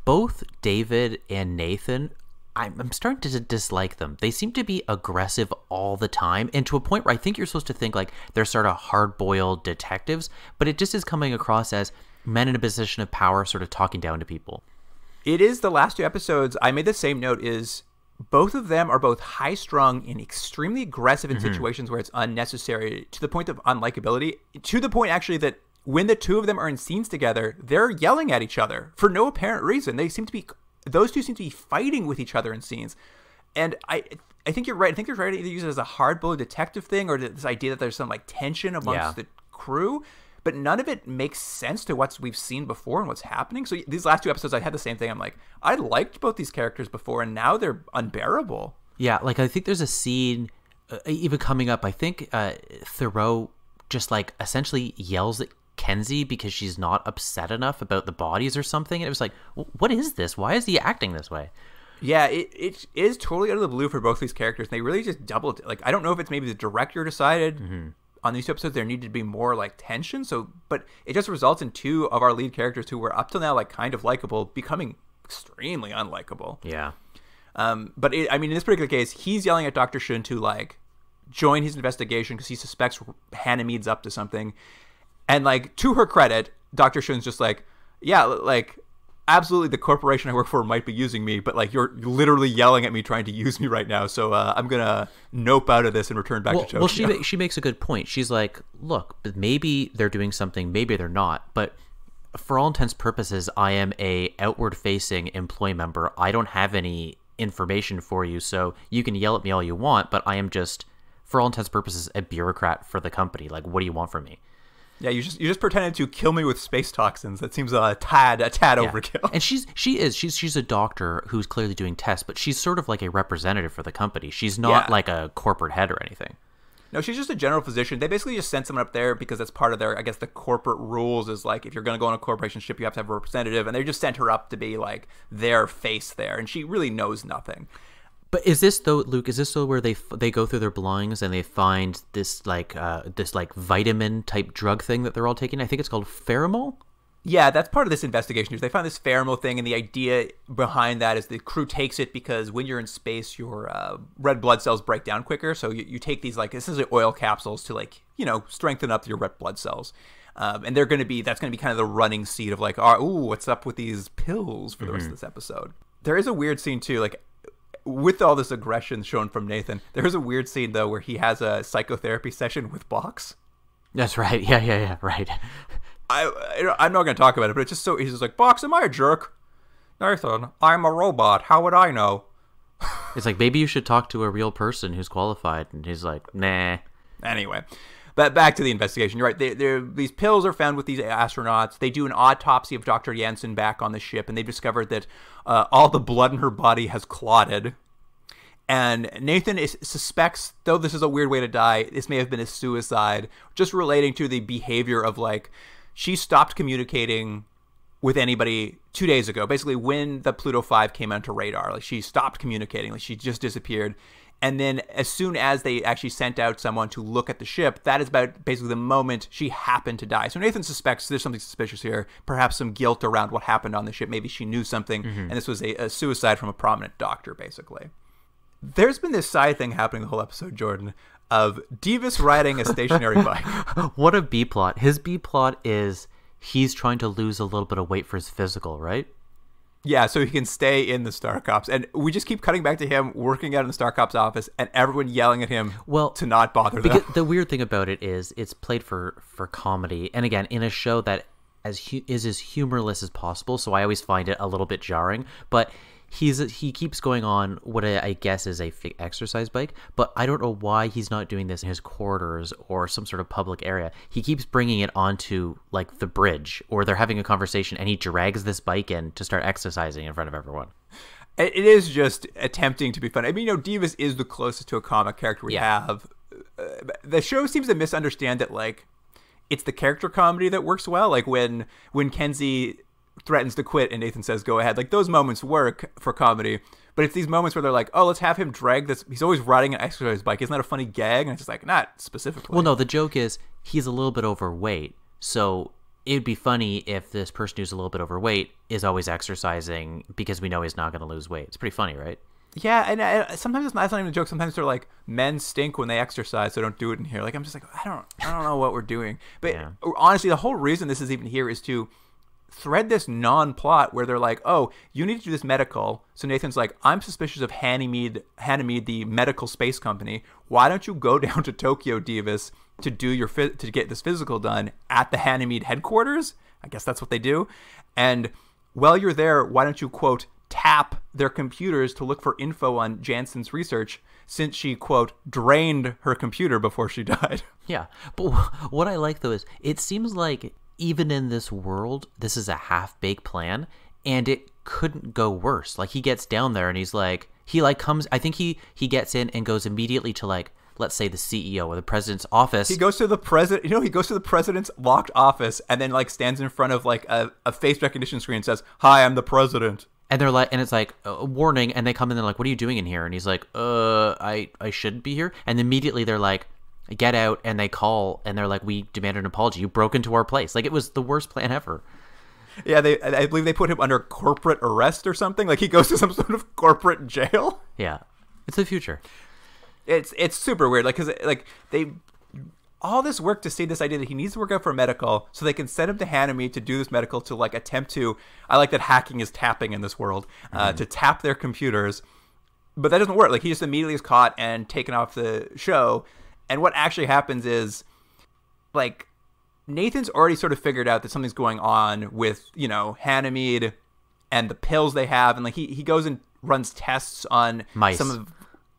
both David and Nathan, I'm starting to dislike them. They seem to be aggressive all the time, and to a point where I think you're supposed to think like they're sort of hard-boiled detectives, but it just is coming across as men in a position of power sort of talking down to people. It is the last 2 episodes. I made the same note, is both of them are both high-strung and extremely aggressive in situations where it's unnecessary, to the point of unlikability, to the point actually that when the 2 of them are in scenes together, they're yelling at each other for no apparent reason. Those 2 seem to be fighting with each other in scenes. And I think you're right. I think they're trying to either use it as a hard-boiled detective thing or this idea that there's some like tension amongst the crew. But none of it makes sense to what we've seen before and what's happening. So these last 2 episodes, I had the same thing. I'm like, I liked both these characters before, and now they're unbearable. Yeah, like I think there's a scene even coming up. I think Thoreau just like essentially yells at Kenzie because she's not upset enough about the bodies or something, and it was like, what is this? Why is he acting this way? Yeah, it is totally out of the blue for both these characters. They really just doubled it. Like, I don't know if it's maybe the director decided on these 2 episodes there needed to be more like tension, but it just results in 2 of our lead characters who were up till now like kind of likable becoming extremely unlikable. Yeah. But in this particular case, he's yelling at Dr. Shun to like join his investigation because he suspects Hanamede's up to something. And, like, to her credit, Dr. Shun's just like, yeah, like, absolutely the corporation I work for might be using me, but, like, you're literally yelling at me trying to use me right now, so I'm going to nope out of this and return back to Tokyo. Well, she makes a good point. She's like, look, maybe they're doing something, maybe they're not, but for all intents and purposes, I am a outward-facing employee member. I don't have any information for you, so you can yell at me all you want, but I am just, for all intents and purposes, a bureaucrat for the company. Like, what do you want from me? Yeah, you just pretended to kill me with space toxins. That seems a tad overkill. And she's a doctor who's clearly doing tests, but she's sort of like a representative for the company. She's not like a corporate head or anything. No, she's just a general physician. They basically just sent someone up there because that's part of their, I guess, the corporate rules is like if you're going to go on a corporation ship, you have to have a representative, and they just sent her up to be like their face there, and she really knows nothing. But is this though, Luke? Is this though where they go through their belongings and they find this vitamin type drug thing that they're all taking? I think it's called Pheramol. Yeah, that's part of this investigation. They found this Pheramol thing, and the idea behind that is the crew takes it because when you're in space, your red blood cells break down quicker. So you take these like essentially oil capsules to like strengthen up your red blood cells. And that's going to be kind of the running seed of like, what's up with these pills for the rest of this episode? There is a weird scene too, like. With all this aggression shown from Nathan, there's a weird scene, though, where he has a psychotherapy session with Box. That's right. Yeah, right. I'm not going to talk about it, but it's just so... He's just like, Box, am I a jerk? Nathan, I'm a robot. How would I know? It's like, maybe you should talk to a real person who's qualified. And he's like, nah. Anyway, but back to the investigation. You're right. These pills are found with these astronauts. They do an autopsy of Dr. Jensen back on the ship, and they've discovered that all the blood in her body has clotted. And Nathan suspects, though this is a weird way to die, this may have been a suicide, just relating to the behavior of, like, she stopped communicating with anybody 2 days ago. Basically, when the Pluto 5 came onto radar, like, she stopped communicating. Like, she just disappeared. And then as soon as they actually sent out someone to look at the ship, that is about basically the moment she happened to die. So Nathan suspects there's something suspicious here, perhaps some guilt around what happened on the ship. Maybe she knew something, and this was a suicide from a prominent doctor, basically. There's been this side thing happening the whole episode, Jordan, of Devis riding a stationary bike. What a B-plot. His B-plot is he's trying to lose a little bit of weight for his physical, right? Yeah, so he can stay in the Star Cops. And we just keep cutting back to him working out in the Star Cops office and everyone yelling at him to not bother them. Because the weird thing about it is it's played for comedy. And again, in a show that is as humorless as possible, so I always find it a little bit jarring. But he keeps going on what I guess is a fake exercise bike, but I don't know why he's not doing this in his quarters or some sort of public area. He keeps bringing it onto like the bridge, or they're having a conversation and he drags this bike in to start exercising in front of everyone. It is just attempting to be fun. I mean, Divas is the closest to a comic character we have. The show seems to misunderstand that, like, it's the character comedy that works well. Like when Kenzie threatens to quit and Nathan says, go ahead. Like, those moments work for comedy. But it's these moments where they're like, oh, let's have him drag this. He's always riding an exercise bike. Isn't that a funny gag? And it's just like, not specifically. Well, no, the joke is he's a little bit overweight. So it'd be funny if this person who's a little bit overweight is always exercising because we know he's not going to lose weight. It's pretty funny, right? Yeah, and sometimes it's not even a joke. Sometimes they're like, men stink when they exercise, so don't do it in here. Like, I'm just like, I don't know what we're doing. But honestly, the whole reason this is even here is to thread this non-plot where they're like, oh, you need to do this medical. So Nathan's like, I'm suspicious of Hanamid, the medical space company. Why don't you go down to Tokyo, Divas, to do to get this physical done at the Hanamid headquarters? I guess that's what they do. And while you're there, why don't you, quote, tap their computers to look for info on Jansen's research, since she, quote, drained her computer before she died. Yeah. But what I like, though, is it seems like even in this world, this is a half-baked plan, and it couldn't go worse. Like, he gets down there and he's like, I think he gets in and goes immediately to, like, let's say the CEO or the president's office. He goes to the president, he goes to the president's locked office and then, like, stands in front of, like, a face recognition screen and says, hi, I'm the president. And they're like, and it's like a warning, and they come in and they're like, what are you doing in here? And he's like, I shouldn't be here. And immediately they're like, get out, and they call and they're like, we demand an apology. You broke into our place. Like, it was the worst plan ever. Yeah, I believe they put him under corporate arrest or something. Like, he goes to some sort of corporate jail. Yeah. It's the future. It's super weird. Like, because, like, they all this work to see this idea that he needs to work out for a medical so they can send him to Hanami to do this medical to, like, attempt to, I like that hacking is tapping in this world, to tap their computers. But that doesn't work. Like, he just immediately is caught and taken off the show. And what actually happens is, like, Nathan's already sort of figured out that something's going on with, Hanamid and the pills they have. And, like, he goes and runs tests on some of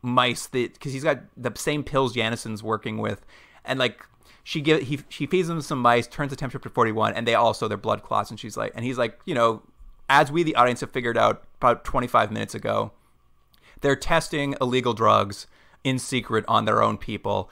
mice because he's got the same pills Janison's working with. And, like, she feeds them some mice, turns the temperature up to 41, and their blood clots. And he's like, as we, the audience, have figured out about 25 minutes ago, they're testing illegal drugs in secret on their own people.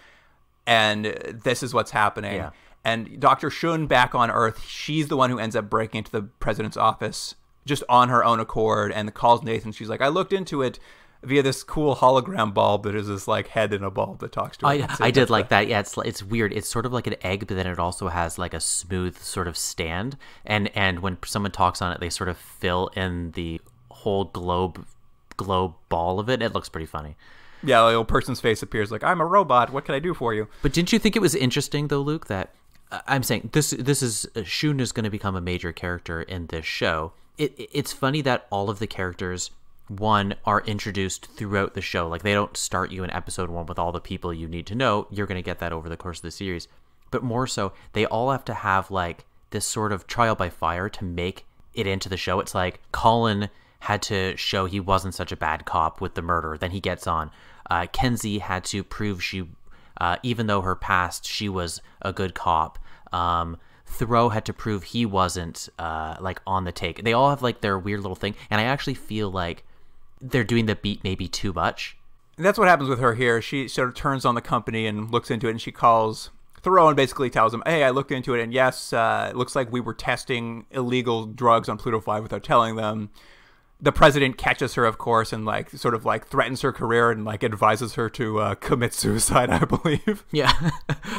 And this is what's happening. Yeah. And Dr. Shun, back on Earth, she's the one who ends up breaking into the president's office just on her own accord and calls Nathan. She's like, I looked into it via this cool hologram bulb that is this, like, head in a bulb that talks to her. I did like that. Yeah, it's weird. It's sort of like an egg, but then it also has, like, a smooth sort of stand. And when someone talks on it, they sort of fill in the whole globe ball of it. It looks pretty funny. Yeah, the little person's face appears like, I'm a robot. What can I do for you? But didn't you think it was interesting, though, Luke, that I'm saying this is Shun is going to become a major character in this show. It's funny that all of the characters, one, are introduced throughout the show. Like, they don't start you in episode 1 with all the people you need to know. You're going to get that over the course of the series. But more so, they all have to have, like, this sort of trial by fire to make it into the show. It's like Colin had to show he wasn't such a bad cop with the murder. Then he gets on. Kenzie had to prove she, even though her past, she was a good cop. Thoreau had to prove he wasn't, like, on the take. They all have, like, their weird little thing. And I actually feel like they're doing the beat maybe too much. And that's what happens with her here. She sort of turns on the company and looks into it, and she calls Thoreau and basically tells him, hey, I looked into it, and yes, it looks like we were testing illegal drugs on Pluto 5 without telling them. The president catches her, of course, and, like, sort of, like, threatens her career and, like, advises her to commit suicide, I believe. Yeah.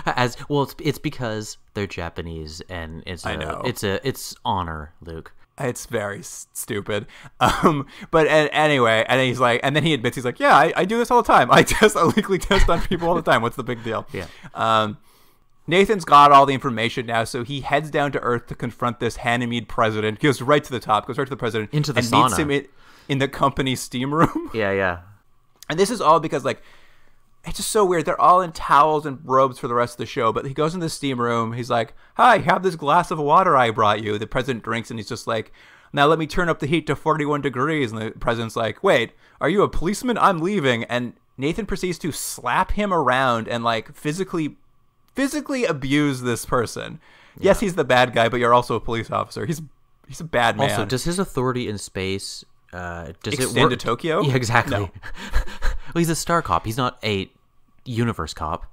As well, it's because they're Japanese, and it's honor, Luke. It's very stupid. But anyway, and he's like, and then he admits, he's like, yeah, I do this all the time. I illegally test on people all the time. What's the big deal? Yeah. Nathan's got all the information now, so he heads down to Earth to confront this Hanamid president. Goes right to the top, goes right to the president. Into the and sauna. meets him in the company steam room. Yeah. And this is all because, like, it's just so weird. They're all in towels and robes for the rest of the show, but he goes in the steam room. He's like, hi, have this glass of water I brought you. The president drinks, and he's just like, now let me turn up the heat to 41 degrees. And the president's like, wait, are you a policeman? I'm leaving. And Nathan proceeds to slap him around and like physically abuse this person. Yeah. Yes, he's the bad guy, but you're also a police officer. He's a bad man. Also, does his authority in space does extend it work to Tokyo? Yeah, exactly. No. Well, he's a star cop. He's not a universe cop.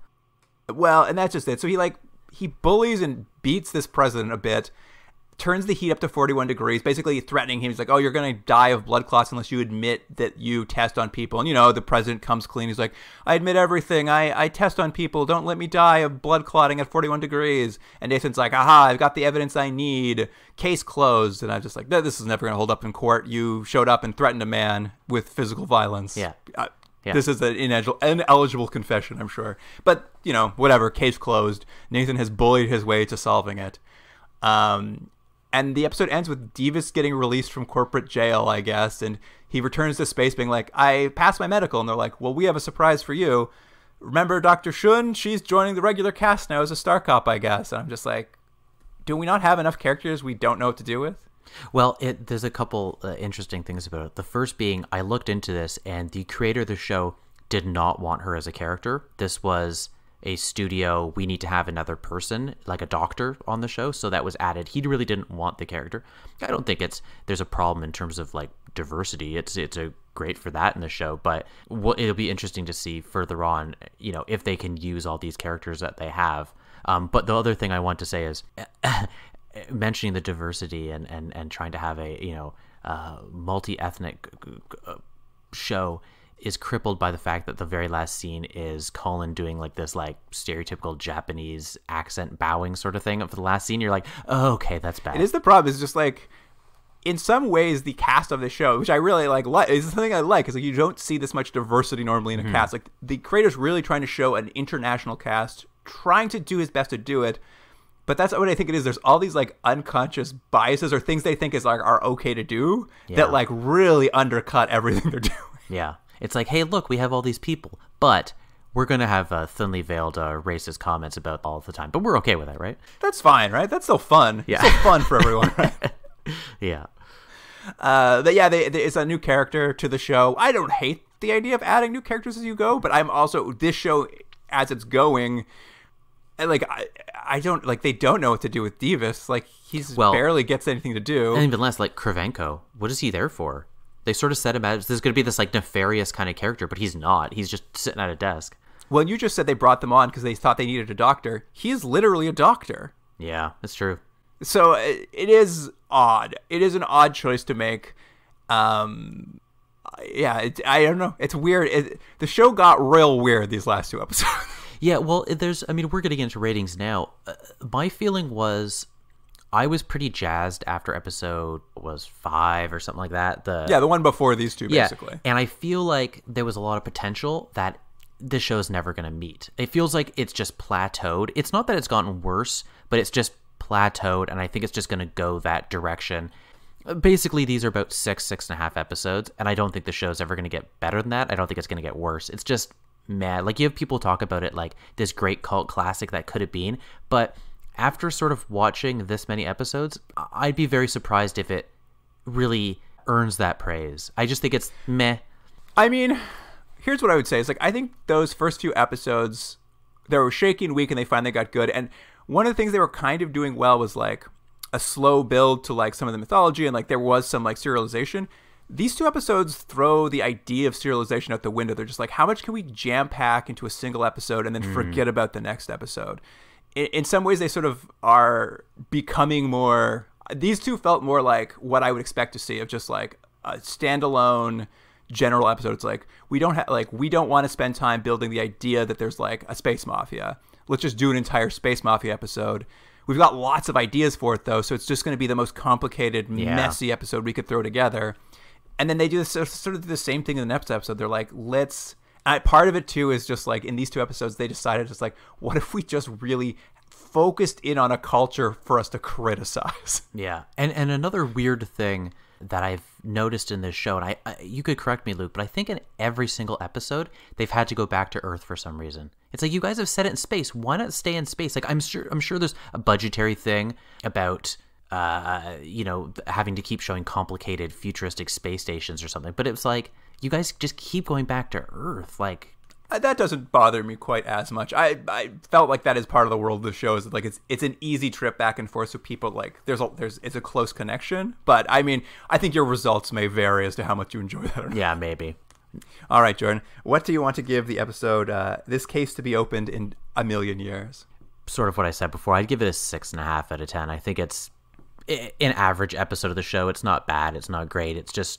Well, and that's just it. So he bullies and beats this president a bit, turns the heat up to 41 degrees, basically threatening him. He's like, oh, you're going to die of blood clots unless you admit that you test on people. And, the president comes clean. He's like, I admit everything. I test on people. Don't let me die of blood clotting at 41 degrees. And Nathan's like, aha, I've got the evidence I need. Case closed. And I'm just like, this is never going to hold up in court. You showed up and threatened a man with physical violence. Yeah. Yeah. This is an ineligible confession, I'm sure. But, whatever, case closed. Nathan has bullied his way to solving it. And the episode ends with Divas getting released from corporate jail, I guess. And he returns to space being like, I passed my medical. And they're like, well, we have a surprise for you. Remember Dr. Shun? She's joining the regular cast now as a star cop, I guess. And I'm just like, do we not have enough characters we don't know what to do with? Well, there's a couple interesting things about it. The first being, I looked into this, and the creator of the show did not want her as a character. This was a studio, we need to have another person, like a doctor, on the show, so that was added. He really didn't want the character. I don't think there's a problem in terms of like diversity. It's a great for that in the show, but it'll be interesting to see further on, if they can use all these characters that they have. But the other thing I want to say is mentioning the diversity and trying to have a multi-ethnic show is crippled by the fact that the very last scene is Colin doing like this like stereotypical Japanese accent bowing sort of thing for the last scene. You're like, oh, okay, that's bad. It is the problem. It's just like, in some ways, the cast of the show, which I really like is something I like, is like you don't see this much diversity normally in a cast. Like the creator's really trying to show an international cast, trying to do his best to do it. But that's what I think it is. There's all these like unconscious biases or things they think is like are okay to do that like really undercut everything they're doing. Yeah. It's like, hey, look, we have all these people, but we're going to have thinly veiled racist comments about all the time. But we're okay with that, right? That's fine, right? That's still fun. Yeah. It's still fun for everyone, right? Yeah. It's a new character to the show. I don't hate the idea of adding new characters as you go, but I'm also, this show, as it's going, like, I don't, like, they don't know what to do with Divas. Like, barely gets anything to do. And even less, like, Kravchenko. What is he there for? They sort of set him as there's going to be this like nefarious kind of character, but he's not. He's just sitting at a desk. Well, you just said they brought them on because they thought they needed a doctor. He is literally a doctor. Yeah, that's true. So it is odd. It is an odd choice to make. I don't know. It's weird. The show got real weird these last two episodes. Yeah, well, we're getting into ratings now. My feeling was, I was pretty jazzed after episode 5 or something like that. The one before these two, basically. And I feel like there was a lot of potential that this show's never going to meet. It feels like it's just plateaued. It's not that it's gotten worse, but it's just plateaued, and I think it's just going to go that direction. Basically, these are about 6.5 episodes, and I don't think the show's ever going to get better than that. I don't think it's going to get worse. It's just mad. Like, you have people talk about it like this great cult classic that could have been, but after sort of watching this many episodes, I'd be very surprised if it really earns that praise. I just think it's meh. I mean, here's what I would say. It's like, I think those first few episodes, they were shaky and weak and they finally got good. And one of the things they were kind of doing well was like a slow build to like some of the mythology, and like there was some like serialization. These two episodes throw the idea of serialization out the window. They're just like, how much can we jam pack into a single episode and then forget about the next episode? In some ways, they sort of are becoming more. These two felt more like what I would expect to see, of just like a standalone general episode. It's like, we don't want to spend time building the idea that there's like a Space Mafia. Let's just do an entire Space Mafia episode. We've got lots of ideas for it though, so it's just going to be the most complicated, messy episode we could throw together. And then they do this, sort of the same thing in the next episode. They're like, part of it too is just like in these two episodes they decided just like, what if we just really focused in on a culture for us to criticize? Yeah. And another weird thing that I've noticed in this show, and I you could correct me, Luke, but I think in every single episode they've had to go back to Earth for some reason. It's like, you guys have set it in space. Why not stay in space? Like, I'm sure there's a budgetary thing about having to keep showing complicated futuristic space stations or something. But it was like, you guys just keep going back to Earth. Like, that doesn't bother me quite as much. I felt like that is part of the world of the show. Is like it's an easy trip back and forth, so people like it's a close connection. But I mean, I think your results may vary as to how much you enjoy that. Or not. Yeah, maybe. All right, Jordan. What do you want to give the episode? This case to be opened in a million years. Sort of what I said before. I'd give it a 6.5 out of 10. I think it's an average episode of the show. It's not bad. It's not great. It's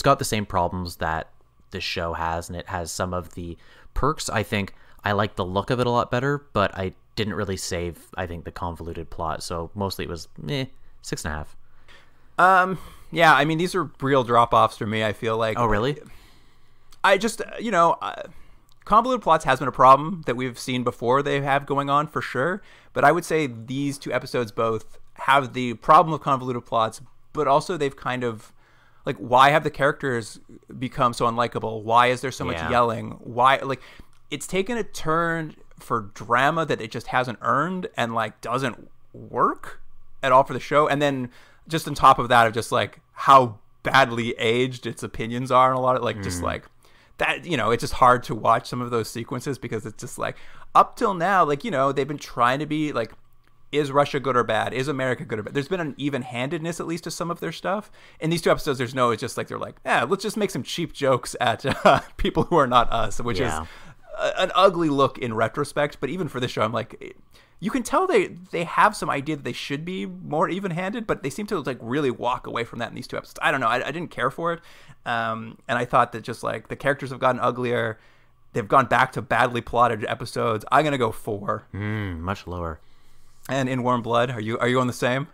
got the same problems that the show has, and it has some of the perks. I think I like the look of it a lot better, but I didn't really save, I think, the convoluted plot. So mostly it was 6.5. Yeah, I mean, these are real drop-offs for me, I feel like. Oh, really? I just, convoluted plots has been a problem that we've seen before they have going on for sure. But I would say these two episodes both have the problem of convoluted plots, but also they've kind of, like, why have the characters become so unlikable? Why is there so much yelling? Why, like, it's taken a turn for drama that it just hasn't earned and, like, doesn't work at all for the show. And then just on top of that, of just, like, how badly aged its opinions are and a lot of, like, just, like, that, it's just hard to watch some of those sequences because it's just, like, up till now, like, they've been trying to be, like, is Russia good or bad? Is America good or bad? There's been an even-handedness, at least, to some of their stuff. In these two episodes, it's just like, they're like, let's just make some cheap jokes at people who are not us, which is an ugly look in retrospect. But even for this show, I'm like, you can tell they have some idea that they should be more even-handed, but they seem to, like, really walk away from that in these two episodes. I don't know. I didn't care for it. And I thought that just, like, the characters have gotten uglier. They've gone back to badly plotted episodes. I'm going to go 4. Much lower. And In Warm Blood, are you on the same?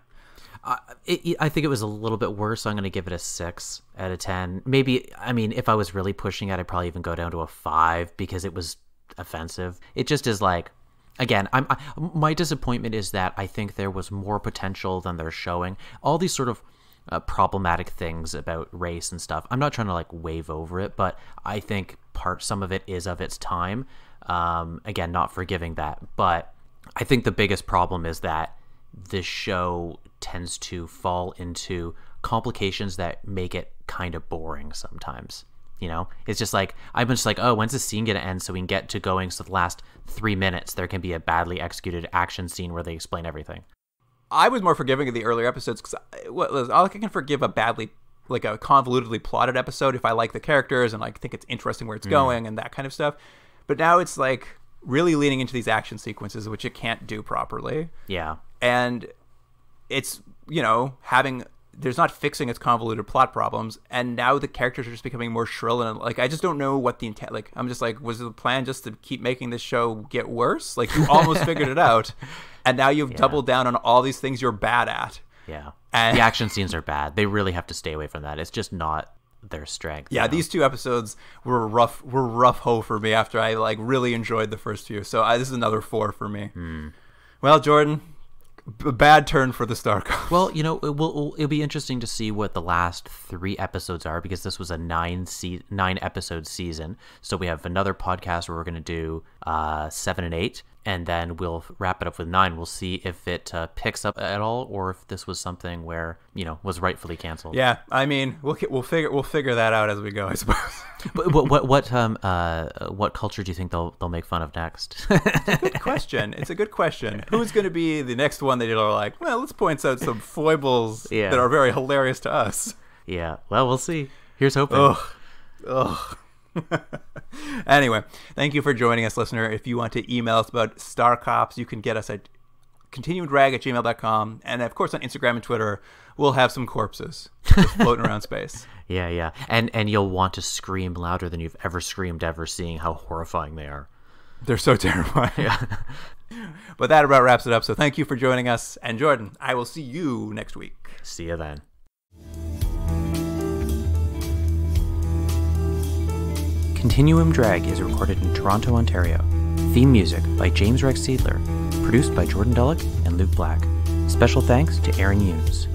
I think it was a little bit worse, so I'm going to give it a 6 out of 10. Maybe, I mean, if I was really pushing it, I'd probably even go down to a 5 because it was offensive. It just is like, again, my disappointment is that I think there was more potential than they're showing. All these sort of problematic things about race and stuff, I'm not trying to, like, wave over it, but I think some of it is of its time. Again, not forgiving that, but I think the biggest problem is that this show tends to fall into complications that make it kind of boring sometimes. It's just like, I'm just like, oh, when's the scene going to end so we can get to going? So the last 3 minutes, there can be a badly executed action scene where they explain everything. I was more forgiving of the earlier episodes because I can forgive a badly, like, a convolutedly plotted episode if I like the characters and, like, think it's interesting where it's going and that kind of stuff. But now it's like really leaning into these action sequences, which it can't do properly. Yeah. And it's, there's not fixing its convoluted plot problems. And now the characters are just becoming more shrill. And, like, I just don't know what the intent, like, I'm just like, was the plan just to keep making this show get worse? Like, you almost figured it out. And now you've doubled down on all these things you're bad at. Yeah. And the action scenes are bad. They really have to stay away from that. It's just not their strength. Yeah, these two episodes were rough hoe for me after I, like, really enjoyed the first few. So this is another 4 for me. Well, Jordan, a bad turn for the Starcraft. Well, it'll be interesting to see what the last 3 episodes are, because this was a 9 episode season. So we have another podcast where we're going to do 7 and 8. And then we'll wrap it up with 9. We'll see if it picks up at all, or if this was something where, was rightfully canceled. Yeah, I mean, we'll figure that out as we go, I suppose. But what culture do you think they'll make fun of next? It's a good question. It's a good question. Who's going to be the next one that are like, well, let's point out some foibles that are very hilarious to us. Yeah. Well, we'll see. Here's hoping. Ugh. Anyway, thank you for joining us, listener. If you want to email us about Star Cops, you can get us at continuumdrag@gmail.com, and of course on Instagram and Twitter we'll have some corpses just floating around space. Yeah. And you'll want to scream louder than you've ever screamed ever, seeing how horrifying they are. They're so terrifying. Yeah. But that about wraps it up. So thank you for joining us, and Jordan, I will see you next week. See you then. Continuum Drag is recorded in Toronto, Ontario. Theme music by James Rex Seidler. Produced by Jordan Dullock and Luke Black. Special thanks to Aaron Yunes.